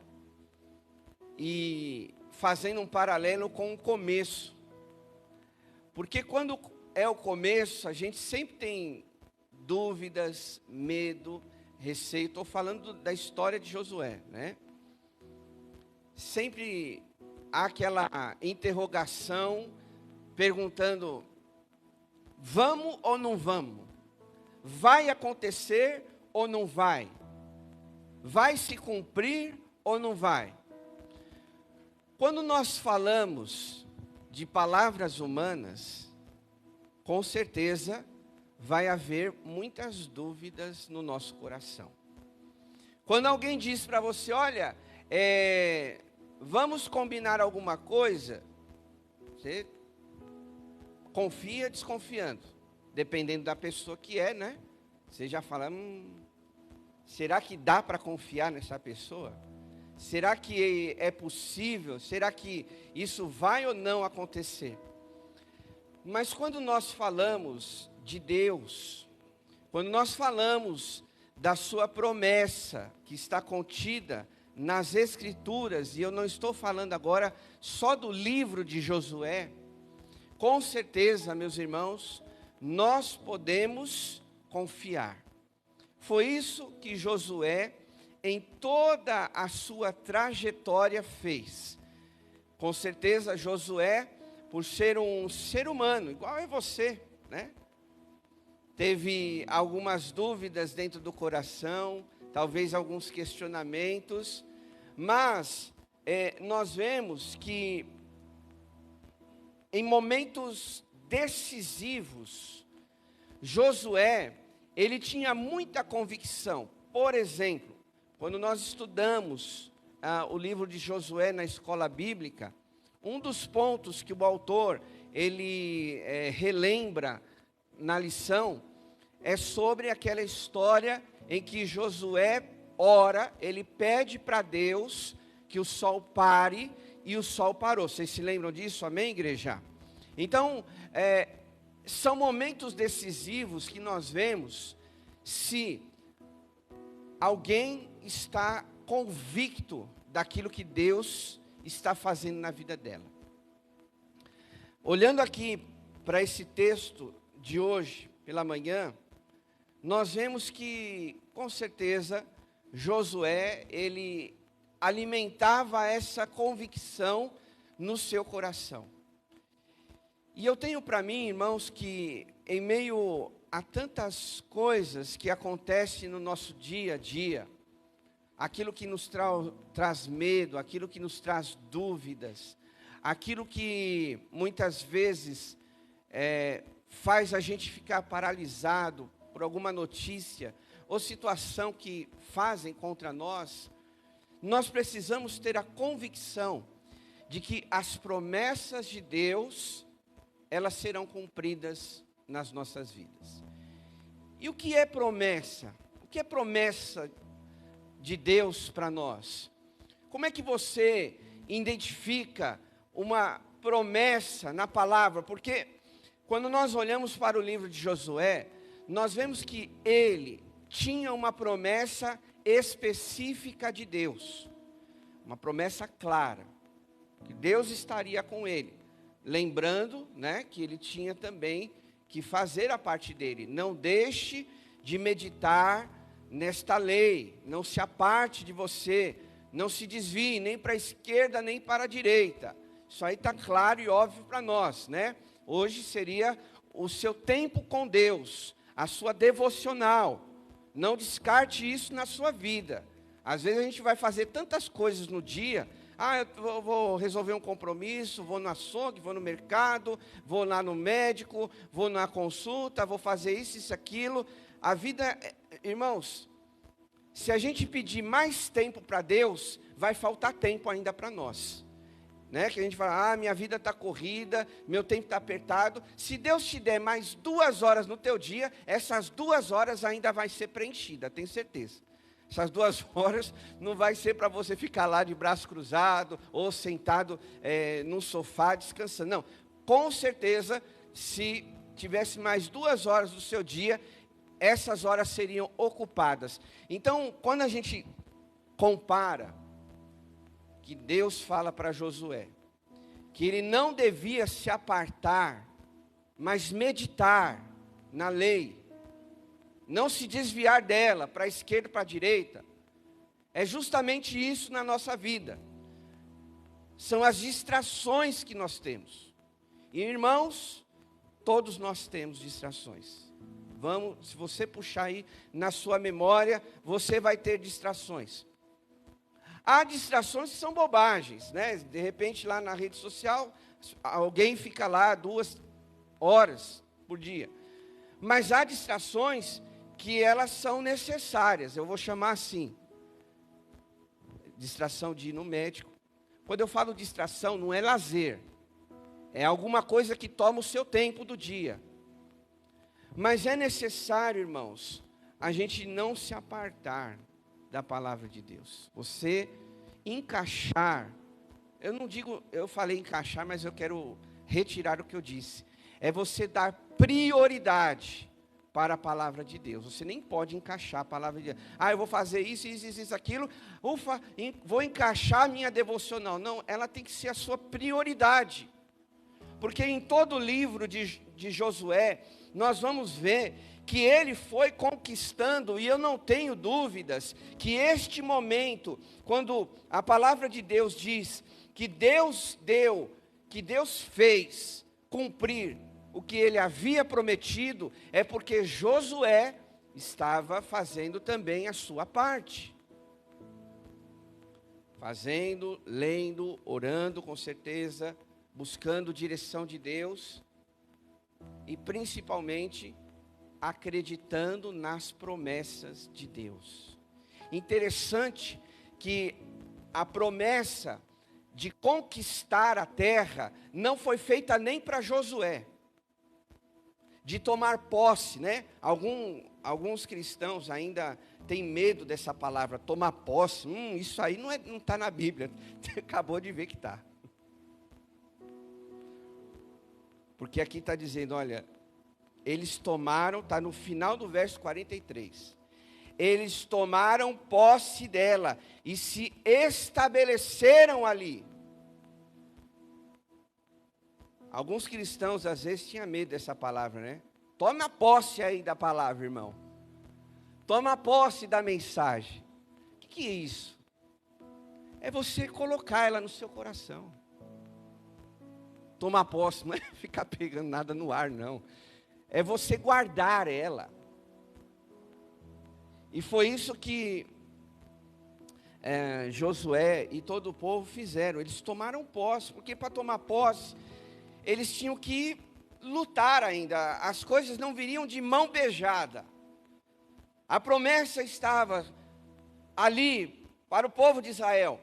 A: e fazendo um paralelo com o começo. Porque quando é o começo, a gente sempre tem dúvidas, medo, receio. Estou falando da história de Josué, né? Sempre há aquela interrogação, perguntando, vamos ou não vamos? Vai acontecer ou não vai? Vai se cumprir ou não vai? Quando nós falamos de palavras humanas, com certeza vai haver muitas dúvidas no nosso coração. Quando alguém diz para você, olha, vamos combinar alguma coisa, você confia desconfiando, dependendo da pessoa que é, né? Você já fala, será que dá para confiar nessa pessoa? Será que é possível? Será que isso vai ou não acontecer? Mas quando nós falamos de Deus, quando nós falamos da sua promessa que está contida nas Escrituras, e eu não estou falando agora só do livro de Josué, com certeza, meus irmãos, nós podemos confiar. Foi isso que Josué, em toda a sua trajetória, fez. Com certeza, Josué, por ser um ser humano, igual a você, né? Teve algumas dúvidas dentro do coração, talvez alguns questionamentos, mas nós vemos que em momentos decisivos, Josué, ele tinha muita convicção. Por exemplo, quando nós estudamos o livro de Josué na escola bíblica, um dos pontos que o autor, ele relembra na lição, é sobre aquela história em que Josué ora, ele pede para Deus que o sol pare, e o sol parou. Vocês se lembram disso? Amém, igreja? Então, são momentos decisivos que nós vemos se alguém está convicto daquilo que Deus está fazendo na vida dela. Olhando aqui para esse texto de hoje, pela manhã, nós vemos que, com certeza, Josué, ele alimentava essa convicção no seu coração. E eu tenho para mim, irmãos, que em meio a tantas coisas que acontecem no nosso dia a dia, aquilo que nos traz medo, aquilo que nos traz dúvidas, aquilo que muitas vezes faz a gente ficar paralisado por alguma notícia ou situação que fazem contra nós, nós precisamos ter a convicção de que as promessas de Deus, elas serão cumpridas nas nossas vidas. E o que é promessa? O que é promessa de Deus para nós? Como é que você identifica uma promessa na palavra? Porque quando nós olhamos para o livro de Josué, nós vemos que ele tinha uma promessa específica de Deus, uma promessa clara, que Deus estaria com ele, lembrando, né, que ele tinha também que fazer a parte dele. Não deixe de meditar nesta lei, não se aparte de você, não se desvie nem para a esquerda nem para a direita. Isso aí está claro e óbvio para nós, né? Hoje seria o seu tempo com Deus, a sua devocional. Não descarte isso na sua vida. Às vezes a gente vai fazer tantas coisas no dia. Eu vou resolver um compromisso, vou no açougue, vou no mercado, vou lá no médico, vou na consulta, vou fazer isso, aquilo. A vida, irmãos, se a gente pedir mais tempo para Deus, vai faltar tempo ainda para nós. Né? Que a gente fala, minha vida está corrida, meu tempo está apertado. Se Deus te der mais 2 horas no teu dia, essas 2 horas ainda vai ser preenchida, tenho certeza. Essas 2 horas não vai ser para você ficar lá de braço cruzado ou sentado num sofá descansando. Não, com certeza, se tivesse mais 2 horas do seu dia, essas horas seriam ocupadas. Então, quando a gente compara, que Deus fala para Josué, que ele não devia se apartar, mas meditar na lei, não se desviar dela para a esquerda e para a direita, é justamente isso na nossa vida. São as distrações que nós temos. E irmãos, todos nós temos distrações. Se você puxar aí na sua memória, você vai ter distrações. Há distrações que são bobagens, né? De repente lá na rede social, alguém fica lá 2 horas por dia. Mas há distrações que elas são necessárias, eu vou chamar assim. Distração de ir no médico. Quando eu falo distração, não é lazer. É alguma coisa que toma o seu tempo do dia. Mas é necessário, irmãos, a gente não se apartar da palavra de Deus. Você encaixar, eu falei encaixar, mas eu quero retirar o que eu disse. É você dar prioridade para a palavra de Deus. Você nem pode encaixar a palavra de Deus. Eu vou fazer isso, aquilo. Vou encaixar a minha devocional. Não, ela tem que ser a sua prioridade. Porque em todo o livro de Josué, nós vamos ver que ele foi conquistando, e eu não tenho dúvidas, que este momento, quando a palavra de Deus diz que Deus fez cumprir o que ele havia prometido, é porque Josué estava fazendo também a sua parte. Fazendo, lendo, orando com certeza, buscando direção de Deus e principalmente acreditando nas promessas de Deus. Interessante que a promessa de conquistar a terra não foi feita nem para Josué, de tomar posse, né? Alguns cristãos ainda têm medo dessa palavra, tomar posse. Isso aí não está na Bíblia, acabou de ver que está. Porque aqui está dizendo, olha, eles tomaram, está no final do verso 43. Eles tomaram posse dela e se estabeleceram ali. Alguns cristãos às vezes tinham medo dessa palavra, né? Toma posse aí da palavra, irmão. Toma posse da mensagem. O que é isso? É você colocar ela no seu coração. tomar posse não é ficar pegando nada no ar, não. É você guardar ela. E foi isso que Josué e todo o povo fizeram. Eles tomaram posse, porque para tomar posse, eles tinham que lutar ainda. As coisas não viriam de mão beijada. A promessa estava ali para o povo de Israel.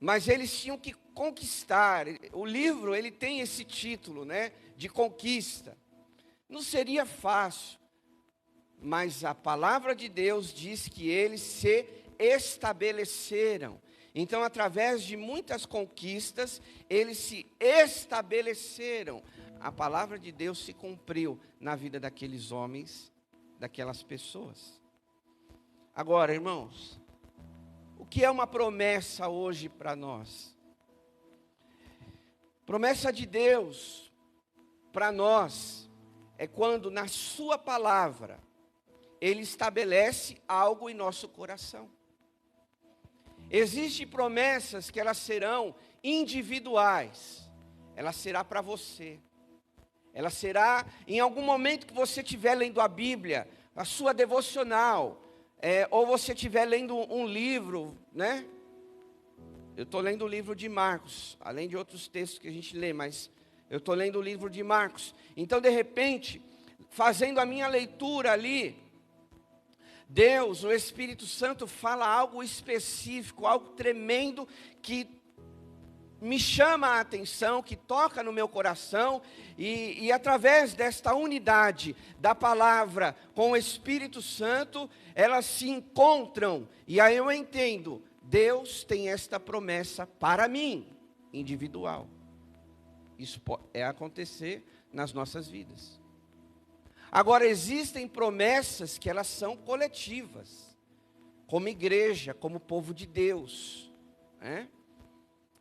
A: Mas eles tinham que conquistar. O livro, ele tem esse título, né, de conquista. Não seria fácil, mas a palavra de Deus diz que eles se estabeleceram. Então, através de muitas conquistas, eles se estabeleceram. A palavra de Deus se cumpriu na vida daqueles homens, daquelas pessoas. Agora, irmãos, o que é uma promessa hoje para nós? Promessa de Deus para nós é quando na sua palavra Ele estabelece algo em nosso coração. Existem promessas que elas serão individuais. Ela será para você. Ela será em algum momento que você estiver lendo a Bíblia, a sua devocional, ou você estiver lendo um livro, né? Eu estou lendo o livro de Marcos, além de outros textos que a gente lê, mas eu estou lendo o livro de Marcos. Então, de repente, fazendo a minha leitura ali, Deus, o Espírito Santo, fala algo específico, algo tremendo que me chama a atenção, que toca no meu coração, e através desta unidade da palavra com o Espírito Santo, elas se encontram, e aí eu entendo, Deus tem esta promessa para mim, individual. Isso é acontecer nas nossas vidas. Agora, existem promessas que elas são coletivas, como igreja, como povo de Deus, né?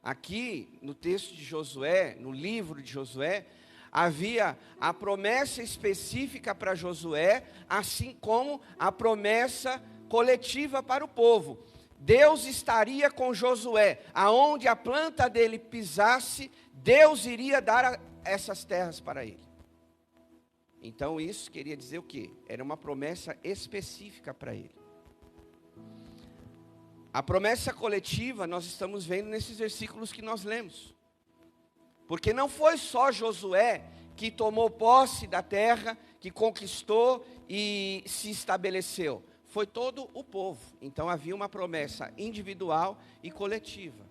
A: Aqui, no texto de Josué, no livro de Josué, havia a promessa específica para Josué, assim como a promessa coletiva para o povo. Deus estaria com Josué, aonde a planta dele pisasse, Deus iria dar essas terras para ele. Então isso queria dizer o quê? Era uma promessa específica para ele. A promessa coletiva nós estamos vendo nesses versículos que nós lemos. Porque não foi só Josué que tomou posse da terra, que conquistou e se estabeleceu. Foi todo o povo. Então havia uma promessa individual e coletiva.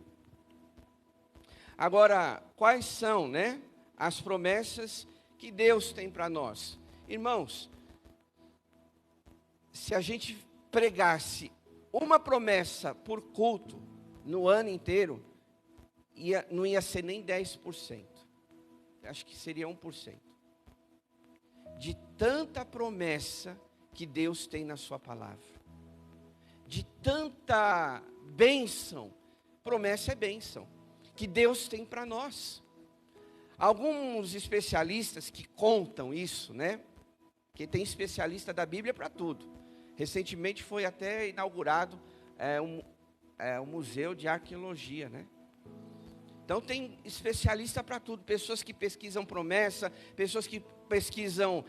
A: Agora, quais são, né, as promessas que Deus tem para nós? Irmãos, se a gente pregasse uma promessa por culto no ano inteiro, não ia ser nem 10%. Acho que seria 1%. De tanta promessa que Deus tem na sua palavra. De tanta bênção. Promessa é bênção. Que Deus tem para nós. Alguns especialistas que contam isso, né? Porque tem especialista da Bíblia para tudo. Recentemente foi até inaugurado um museu de arqueologia, né? Então tem especialista para tudo, pessoas que pesquisam promessa, pessoas que pesquisam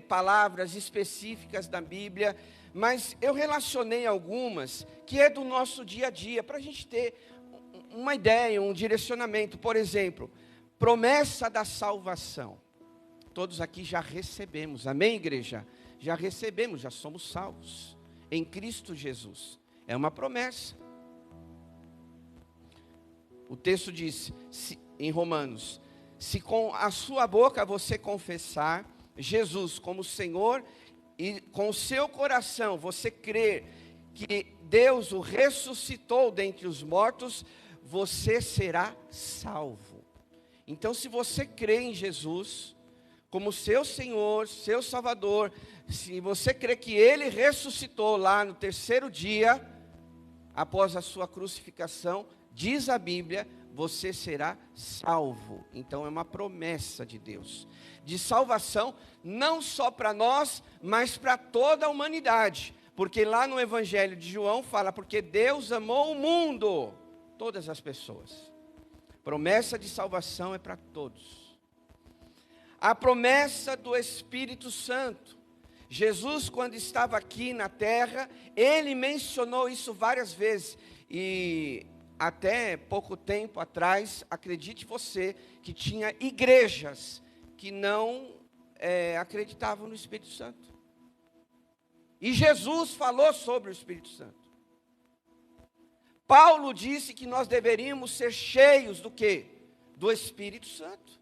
A: palavras específicas da Bíblia, mas eu relacionei algumas que é do nosso dia a dia, para a gente ter uma ideia, um direcionamento. Por exemplo, promessa da salvação. Todos aqui já recebemos, amém, igreja? Já recebemos, já somos salvos em Cristo Jesus. É uma promessa. O texto diz em Romanos: se com a sua boca você confessar Jesus como Senhor e com o seu coração você crer que Deus o ressuscitou dentre os mortos, você será salvo. Então, se você crê em Jesus como seu Senhor, seu Salvador, se você crê que Ele ressuscitou lá no terceiro dia, após a sua crucificação, diz a Bíblia, você será salvo. Então é uma promessa de Deus, de salvação, não só para nós, mas para toda a humanidade. Porque lá no Evangelho de João fala, porque Deus amou o mundo, todas as pessoas. Promessa de salvação é para todos. A promessa do Espírito Santo. Jesus, quando estava aqui na terra, ele mencionou isso várias vezes. E até pouco tempo atrás, acredite você, que tinha igrejas que não acreditavam no Espírito Santo. E Jesus falou sobre o Espírito Santo. Paulo disse que nós deveríamos ser cheios do quê? Do Espírito Santo.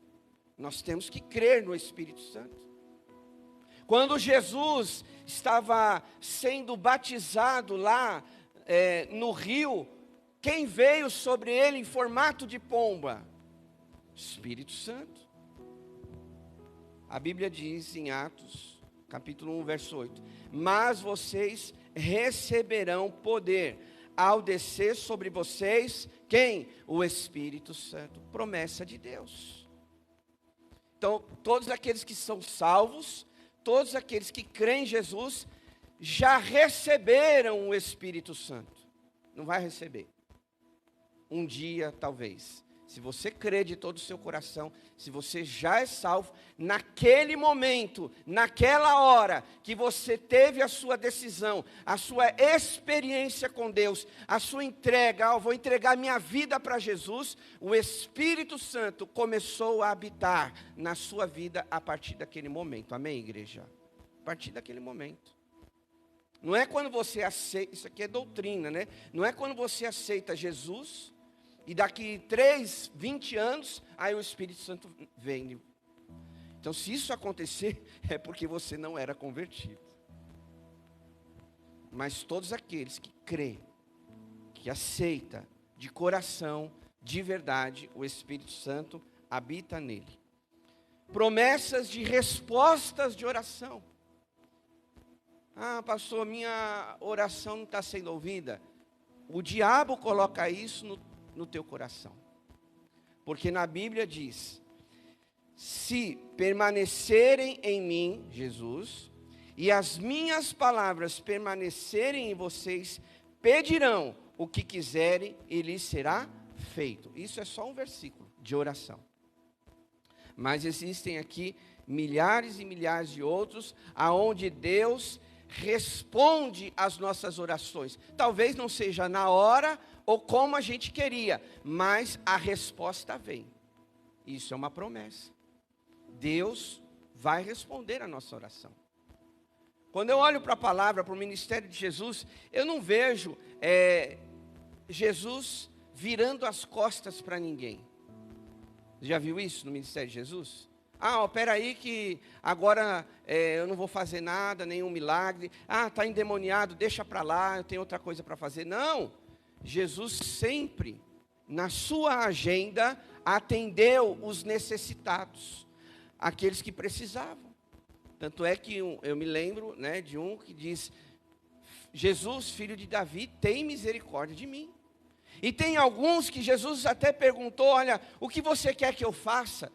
A: Nós temos que crer no Espírito Santo. Quando Jesus estava sendo batizado lá no rio, quem veio sobre ele em formato de pomba? Espírito Santo. A Bíblia diz em Atos, capítulo 1, verso 8: mas vocês receberão poder ao descer sobre vocês, quem? O Espírito Santo. Promessa de Deus. Então, todos aqueles que são salvos, todos aqueles que creem em Jesus, já receberam o Espírito Santo. Não vai receber. Um dia, talvez. Se você crê de todo o seu coração, se você já é salvo, naquele momento, naquela hora que você teve a sua decisão, a sua experiência com Deus, a sua entrega, vou entregar minha vida para Jesus, o Espírito Santo começou a habitar na sua vida a partir daquele momento. Amém, igreja? A partir daquele momento. Não é quando você aceita, isso aqui é doutrina, né? Não é quando você aceita Jesus, e daqui 20 anos, aí o Espírito Santo vem. Então, se isso acontecer, é porque você não era convertido. Mas todos aqueles que creem, que aceitam de coração, de verdade, o Espírito Santo habita nele. Promessas de respostas de oração. Ah, pastor, minha oração não está sendo ouvida. O diabo coloca isso no teu coração. Porque na Bíblia diz: se permanecerem em mim, Jesus, e as minhas palavras permanecerem em vocês, pedirão o que quiserem e lhes será feito. Isso é só um versículo de oração. Mas existem aqui milhares e milhares de outros, aonde Deus responde às nossas orações. Talvez não seja na hora ou como a gente queria, mas a resposta vem. Isso é uma promessa. Deus vai responder a nossa oração. Quando eu olho para a palavra, para o ministério de Jesus, eu não vejo Jesus virando as costas para ninguém. Já viu isso no ministério de Jesus? Ah, espera aí que agora eu não vou fazer nada, nenhum milagre. Ah, está endemoniado, deixa para lá, eu tenho outra coisa para fazer. Não, Jesus sempre, na sua agenda, atendeu os necessitados, aqueles que precisavam. Tanto é que eu me lembro, né, de um que diz: Jesus, filho de Davi, tem misericórdia de mim. E tem alguns que Jesus até perguntou: olha, o que você quer que eu faça?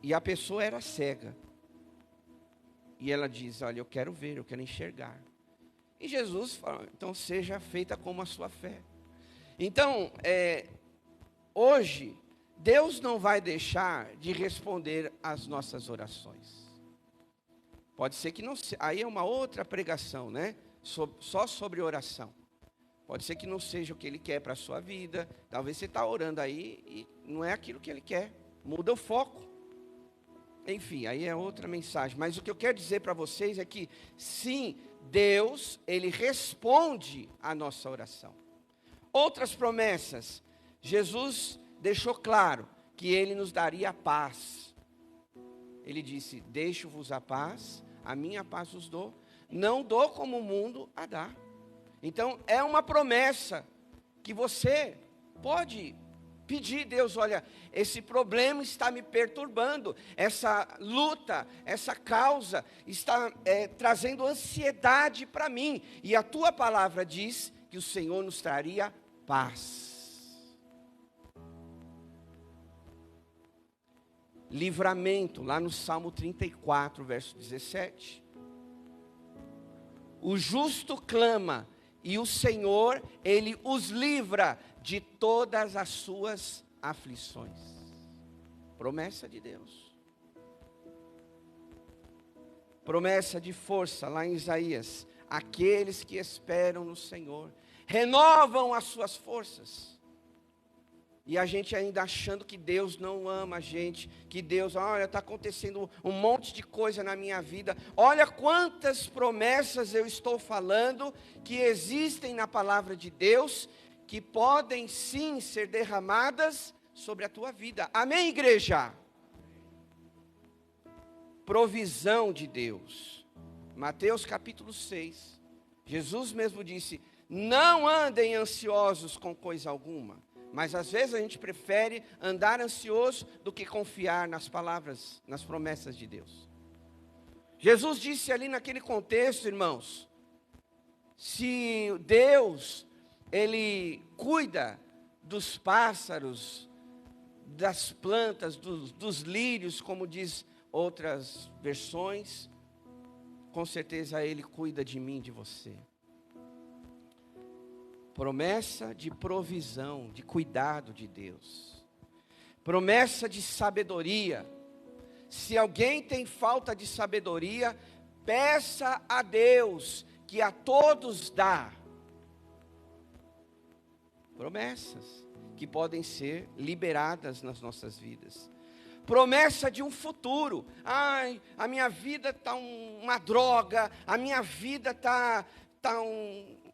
A: E a pessoa era cega. E ela diz: olha, eu quero ver, eu quero enxergar. E Jesus fala: então seja feita como a sua fé. Então, hoje, Deus não vai deixar de responder às nossas orações. Pode ser que não, aí é uma outra pregação, né? Só sobre oração. Pode ser que não seja o que Ele quer para a sua vida. Talvez você está orando aí e não é aquilo que Ele quer. Muda o foco. Enfim, aí é outra mensagem. Mas o que eu quero dizer para vocês é que, sim, Deus, Ele responde à nossa oração. Outras promessas. Jesus deixou claro que Ele nos daria paz. Ele disse: deixo-vos a paz, a minha paz vos dou. Não dou como o mundo a dá. Então, é uma promessa que você pode pedir: Deus, olha, esse problema está me perturbando, essa luta, essa causa está trazendo ansiedade para mim. E a tua palavra diz que o Senhor nos traria paz. Livramento, lá no Salmo 34, verso 17. O justo clama, e o Senhor, Ele os livra de todas as suas aflições. Promessa de Deus. Promessa de força, lá em Isaías. Aqueles que esperam no Senhor renovam as suas forças. E a gente ainda achando que Deus não ama a gente, que Deus, olha, está acontecendo um monte de coisa na minha vida. Olha quantas promessas eu estou falando que existem na palavra de Deus, que podem sim ser derramadas sobre a tua vida. Amém, igreja? Provisão de Deus. Mateus capítulo 6. Jesus mesmo disse: não andem ansiosos com coisa alguma. Mas às vezes a gente prefere andar ansioso do que confiar nas palavras, nas promessas de Deus. Jesus disse ali naquele contexto, irmãos, se Deus, Ele cuida dos pássaros, das plantas, dos lírios, como diz outras versões, com certeza Ele cuida de mim, de você. Promessa de provisão, de cuidado de Deus. Promessa de sabedoria. Se alguém tem falta de sabedoria, peça a Deus, que a todos dá. Promessas que podem ser liberadas nas nossas vidas. Promessa de um futuro. Ai, a minha vida está uma droga, a minha vida está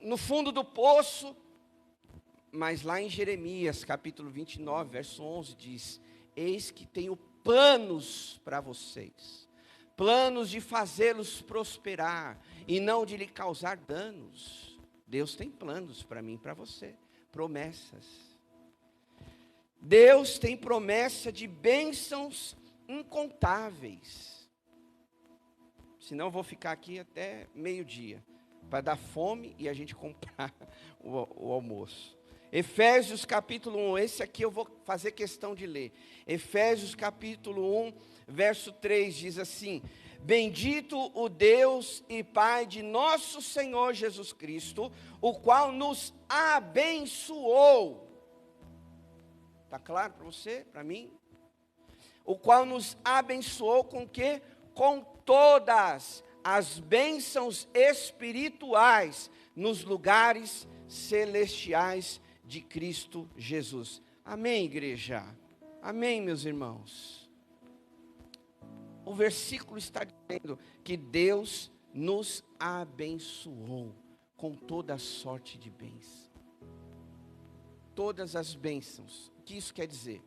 A: no fundo do poço. Mas lá em Jeremias, capítulo 29, verso 11, diz: eis que tenho planos para vocês, planos de fazê-los prosperar, e não de lhe causar danos. Deus tem planos para mim e para você, promessas. Deus tem promessa de bênçãos incontáveis. Senão eu vou ficar aqui até meio-dia, para dar fome e a gente comprar o almoço. Efésios capítulo 1, esse aqui eu vou fazer questão de ler. Efésios capítulo 1, verso 3, diz assim: bendito o Deus e Pai de nosso Senhor Jesus Cristo, o qual nos abençoou. Está claro para você, para mim? O qual nos abençoou com o quê? Com todas as bênçãos espirituais nos lugares celestiais de Cristo Jesus. Amém, igreja? Amém, meus irmãos? O versículo está dizendo que Deus nos abençoou com toda sorte de bens. Todas as bênçãos. O que isso quer dizer?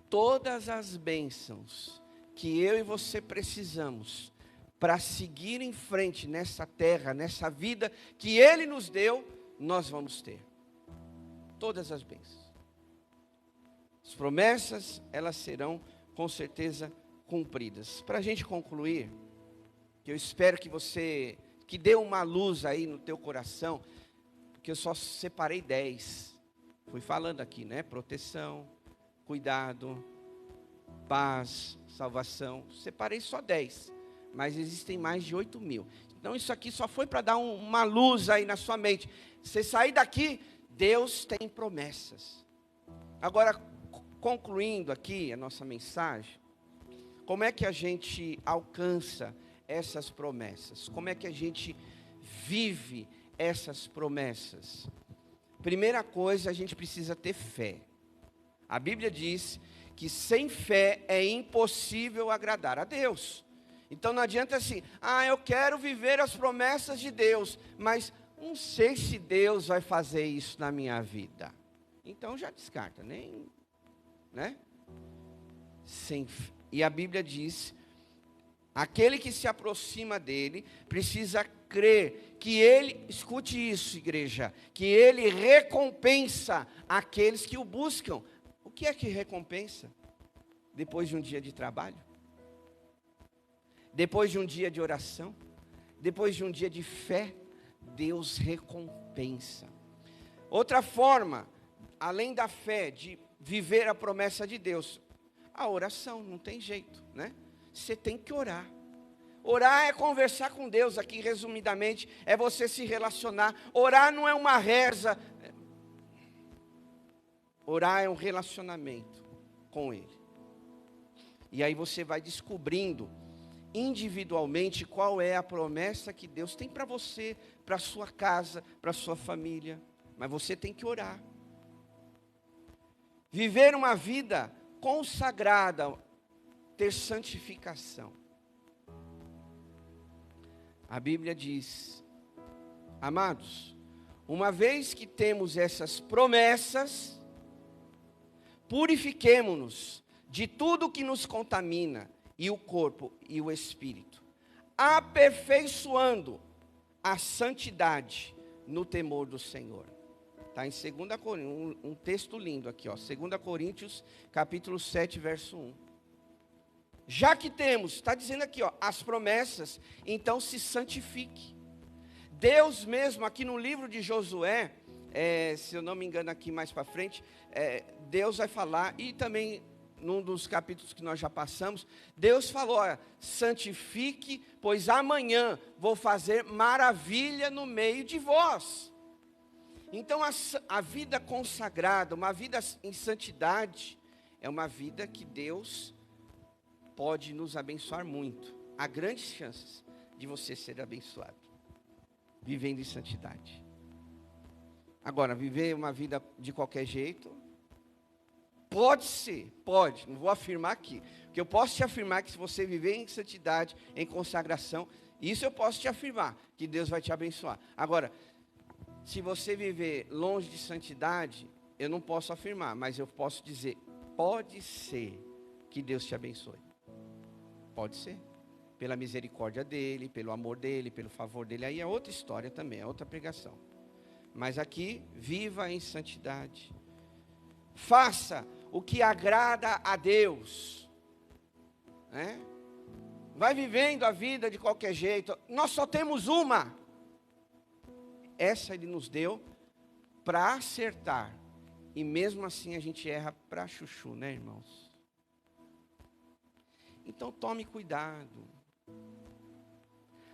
A: Todas as bênçãos que eu e você precisamos para seguir em frente nessa terra, nessa vida que Ele nos deu, nós vamos ter. Todas as bênçãos. As promessas, elas serão com certeza cumpridas. Para a gente concluir, que eu espero que dê uma luz aí no teu coração, porque eu só separei 10. Fui falando aqui, né? Proteção, cuidado, paz, salvação. Separei só 10, mas existem mais de 8.000. Então isso aqui só foi para dar uma luz aí na sua mente. Você sair daqui, Deus tem promessas. Agora, concluindo aqui a nossa mensagem, como é que a gente alcança essas promessas? Como é que a gente vive essas promessas? Primeira coisa, a gente precisa ter fé. A Bíblia diz que sem fé é impossível agradar a Deus. Então não adianta assim, eu quero viver as promessas de Deus, mas não sei se Deus vai fazer isso na minha vida. Então já descarta, nem, né? E a Bíblia diz, aquele que se aproxima dele precisa crer que ele, escute isso, igreja, que ele recompensa aqueles que o buscam. O que é que recompensa? Depois de um dia de trabalho, depois de um dia de oração, depois de um dia de fé, Deus recompensa. Outra forma, além da fé, de viver a promessa de Deus, a oração, não tem jeito, né? Você tem que orar. Orar é conversar com Deus, aqui resumidamente, é você se relacionar. Orar não é uma reza. Orar é um relacionamento com Ele. E aí você vai descobrindo individualmente qual é a promessa que Deus tem para você, para a sua casa, para a sua família. Mas você tem que orar. Viver uma vida consagrada, ter santificação. A Bíblia diz, amados, uma vez que temos essas promessas, purifiquemo-nos de tudo que nos contamina, e o corpo e o espírito, aperfeiçoando a santidade no temor do Senhor. Está em 2 Coríntios, um texto lindo aqui, ó, 2 Coríntios, capítulo 7, verso 1. Já que temos, está dizendo aqui, ó, as promessas, então se santifique. Deus mesmo, aqui no livro de Josué, se eu não me engano aqui mais para frente, Deus vai falar, e também num dos capítulos que nós já passamos, Deus falou, olha, santifique, pois amanhã vou fazer maravilha no meio de vós. Então a vida consagrada, uma vida em santidade, é uma vida que Deus pode nos abençoar muito. Há grandes chances de você ser abençoado, vivendo em santidade. Agora, viver uma vida de qualquer jeito, pode ser, pode, não vou afirmar aqui, porque eu posso te afirmar que se você viver em santidade, em consagração, isso eu posso te afirmar, que Deus vai te abençoar. Agora, se você viver longe de santidade, eu não posso afirmar, mas eu posso dizer, pode ser que Deus te abençoe. Pode ser, pela misericórdia dEle, pelo amor dEle, pelo favor dEle, aí é outra história também, é outra pregação. Mas aqui, viva em santidade. Faça o que agrada a Deus, né? Vai vivendo a vida de qualquer jeito. Nós só temos uma. Essa Ele nos deu para acertar. E mesmo assim a gente erra para chuchu, né, irmãos? Então tome cuidado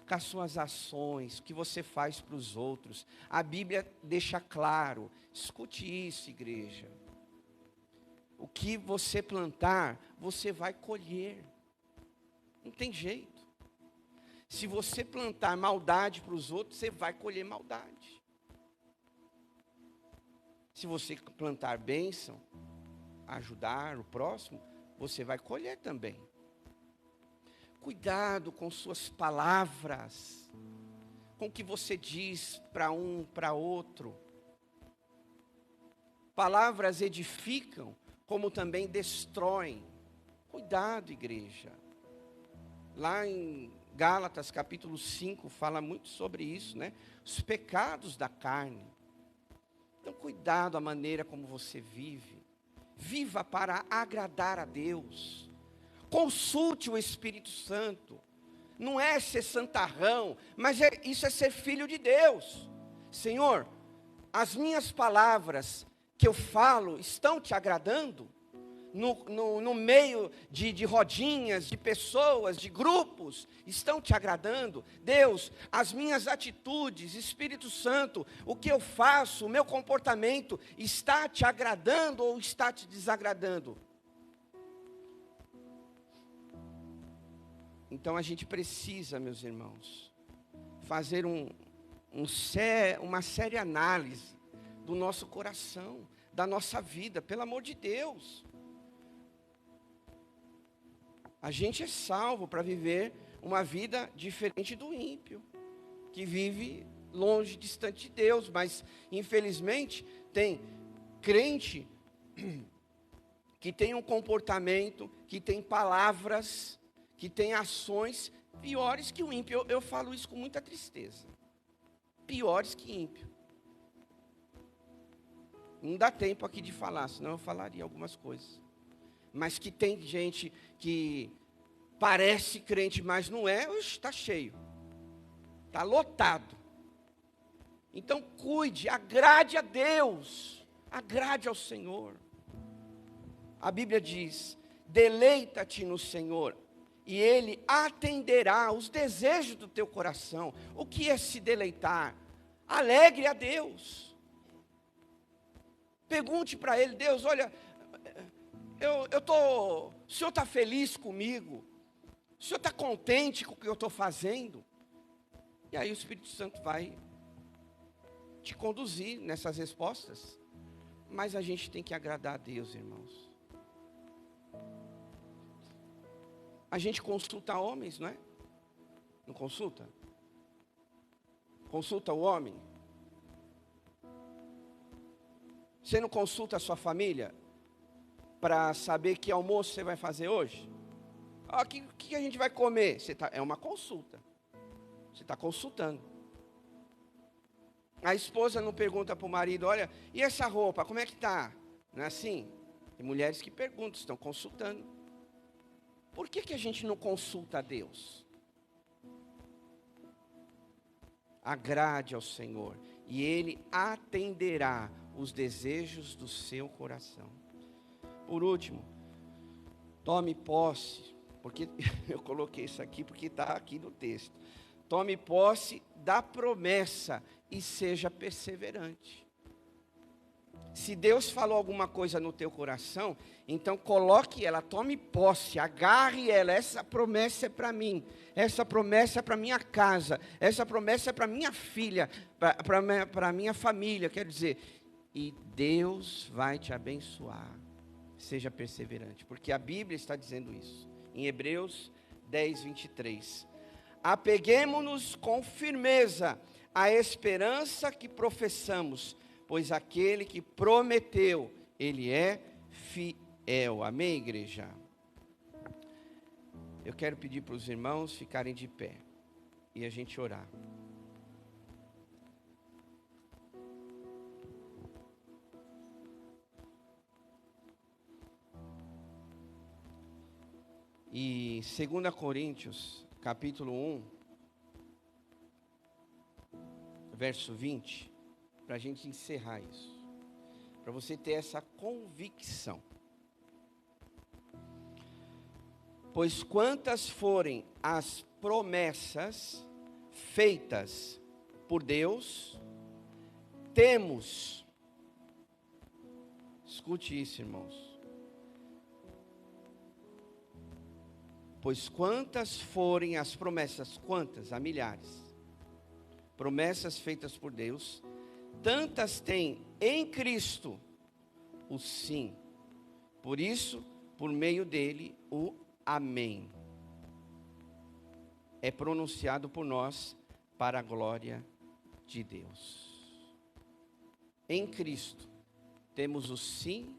A: com as suas ações, o que você faz para os outros. A Bíblia deixa claro. Escute isso, igreja. O que você plantar, você vai colher. Não tem jeito. Se você plantar maldade para os outros, você vai colher maldade. Se você plantar bênção, ajudar o próximo, você vai colher também. Cuidado com suas palavras, com o que você diz para um, para outro. Palavras edificam, como também destroem. Cuidado, igreja. Lá em Gálatas, capítulo 5, fala muito sobre isso, né? Os pecados da carne. Então, cuidado a maneira como você vive. Viva para agradar a Deus. Consulte o Espírito Santo. Não é ser santarrão, mas isso é ser filho de Deus. Senhor, as minhas palavras que eu falo estão te agradando? No meio de rodinhas, de pessoas, de grupos, estão te agradando? Deus, as minhas atitudes, Espírito Santo, o que eu faço, o meu comportamento, está te agradando ou está te desagradando? Então a gente precisa, meus irmãos, fazer uma séria análise do nosso coração, da nossa vida, pelo amor de Deus. A gente é salvo para viver uma vida diferente do ímpio, que vive longe, distante de Deus, mas infelizmente tem crente que tem um comportamento, que tem palavras, que tem ações piores que o ímpio. Eu falo isso com muita tristeza. Piores que ímpio. Não dá tempo aqui de falar, senão eu falaria algumas coisas. Mas que tem gente que parece crente, mas não é, está cheio. Está lotado. Então cuide, agrade a Deus, agrade ao Senhor. A Bíblia diz, deleita-te no Senhor, e Ele atenderá os desejos do teu coração. O que é se deleitar? Alegre a Deus. Pergunte para Ele: Deus, olha, o Senhor está feliz comigo? O Senhor está contente com o que eu estou fazendo? E aí o Espírito Santo vai te conduzir nessas respostas. Mas a gente tem que agradar a Deus, irmãos. A gente consulta homens, não é? Não consulta? Consulta o homem. Você não consulta a sua família para saber que almoço você vai fazer hoje? O que a gente vai comer? É uma consulta. Você está consultando. A esposa não pergunta para o marido: olha, e essa roupa, como é que está? Não é assim? Tem mulheres que perguntam, estão consultando. Por que a gente não consulta a Deus? Agrade ao Senhor, e Ele atenderá os desejos do seu coração. Por último, tome posse, porque eu coloquei isso aqui porque está aqui no texto. Tome posse da promessa e seja perseverante. Se Deus falou alguma coisa no teu coração, então coloque ela, tome posse, agarre ela. Essa promessa é para mim, essa promessa é para minha casa, essa promessa é para minha filha, para minha família, quer dizer. E Deus vai te abençoar. Seja perseverante, porque a Bíblia está dizendo isso. Em Hebreus 10, 23. Apeguemo-nos com firmeza à esperança que professamos, pois aquele que prometeu, Ele é fiel. Amém, igreja? Eu quero pedir para os irmãos ficarem de pé e a gente orar. E 2 Coríntios, capítulo 1, verso 20, para a gente encerrar isso, para você ter essa convicção. Pois quantas forem as promessas feitas por Deus, temos, escute isso, irmãos. Pois quantas forem as promessas, quantas? Há milhares. Promessas feitas por Deus, tantas tem em Cristo o sim. Por isso, por meio dele, o amém é pronunciado por nós para a glória de Deus. Em Cristo temos o sim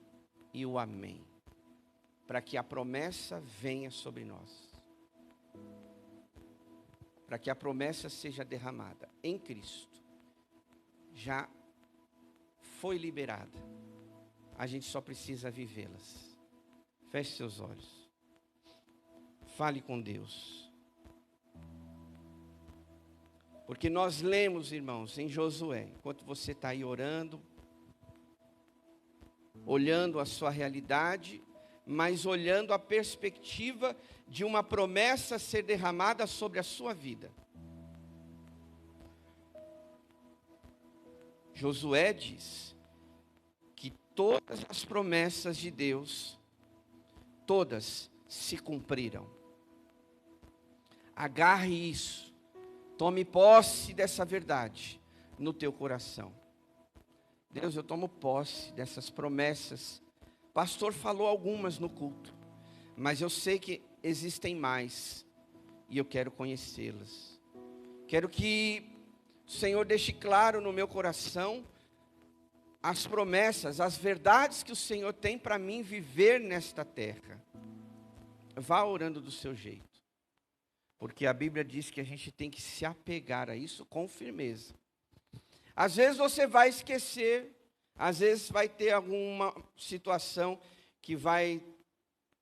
A: e o amém, para que a promessa venha sobre nós, para que a promessa seja derramada em Cristo. Já foi liberada, a gente só precisa vivê-las. Feche seus olhos, fale com Deus, porque nós lemos, irmãos, em Josué, enquanto você está aí orando, olhando a sua realidade, mas olhando a perspectiva de uma promessa ser derramada sobre a sua vida. Josué diz que todas as promessas de Deus, todas se cumpriram. Agarre isso, tome posse dessa verdade no teu coração. Deus, eu tomo posse dessas promessas. O pastor falou algumas no culto, mas eu sei que existem mais, e eu quero conhecê-las. Quero que o Senhor deixe claro no meu coração as promessas, as verdades que o Senhor tem para mim viver nesta terra. Vá orando do seu jeito, porque a Bíblia diz que a gente tem que se apegar a isso com firmeza. Às vezes você vai esquecer, às vezes vai ter alguma situação que vai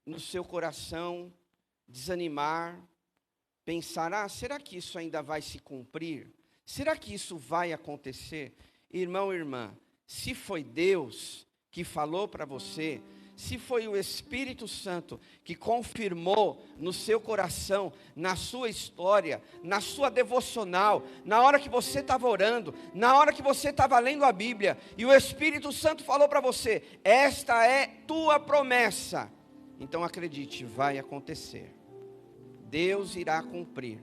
A: no seu coração desanimar, pensar: será que isso ainda vai se cumprir? Será que isso vai acontecer? Irmão, irmã, se foi Deus que falou para você, se foi o Espírito Santo que confirmou no seu coração, na sua história, na sua devocional, na hora que você estava orando, na hora que você estava lendo a Bíblia, e o Espírito Santo falou para você: esta é tua promessa. Então acredite, vai acontecer. Deus irá cumprir.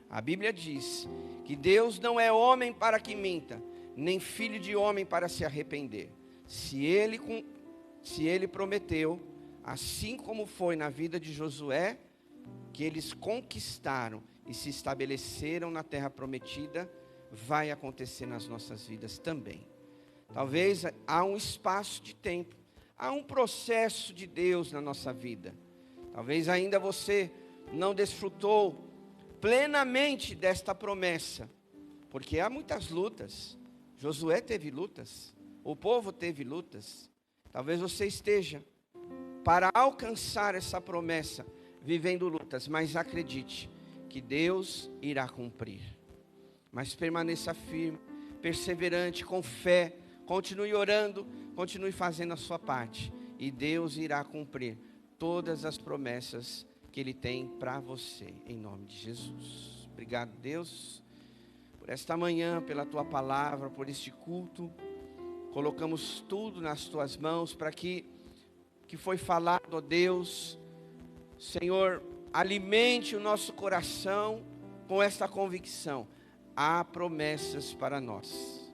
A: A Bíblia diz que Deus não é homem para que minta, nem filho de homem para se arrepender. Se ele prometeu, assim como foi na vida de Josué, que eles conquistaram e se estabeleceram na terra prometida, vai acontecer nas nossas vidas também. Talvez há um espaço de tempo, há um processo de Deus na nossa vida. Talvez ainda você não desfrutou plenamente desta promessa, porque há muitas lutas. Josué teve lutas, o povo teve lutas. Talvez você esteja para alcançar essa promessa, vivendo lutas, mas acredite que Deus irá cumprir. Mas permaneça firme, perseverante, com fé, continue orando, continue fazendo a sua parte, e Deus irá cumprir todas as promessas que Ele tem para você, em nome de Jesus. Obrigado, Deus, por esta manhã, pela Tua palavra, por este culto. Colocamos tudo nas Tuas mãos, para que foi falado, ó Deus, Senhor, alimente o nosso coração com esta convicção: há promessas para nós,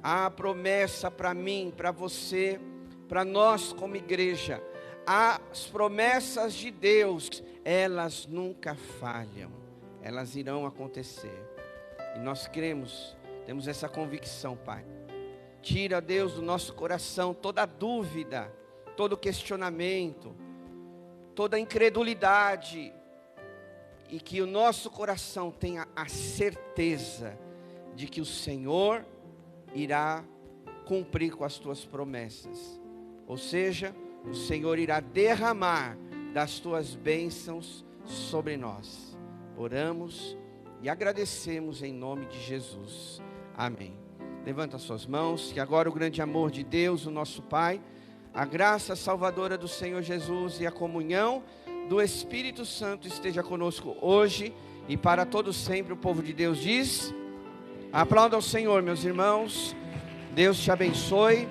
A: há promessa para mim, para você, para nós como igreja. As promessas de Deus, elas nunca falham, elas irão acontecer, e nós cremos, temos essa convicção, Pai. Tira, Deus, do nosso coração toda dúvida, todo questionamento, toda incredulidade, e que o nosso coração tenha a certeza de que o Senhor irá cumprir com as Tuas promessas, ou seja, o Senhor irá derramar das Tuas bênçãos sobre nós. Oramos e agradecemos em nome de Jesus. Amém. Levanta as suas mãos, que agora o grande amor de Deus, o nosso Pai, a graça salvadora do Senhor Jesus e a comunhão do Espírito Santo esteja conosco hoje e para todo sempre. O povo de Deus diz: aplauda ao Senhor, meus irmãos. Deus te abençoe.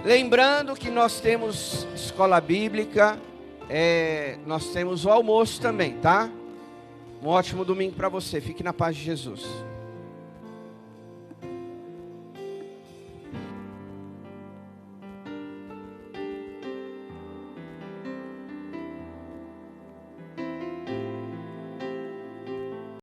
A: Lembrando que nós temos escola bíblica, nós temos o almoço também, tá? Um ótimo domingo para você. Fique na paz de Jesus.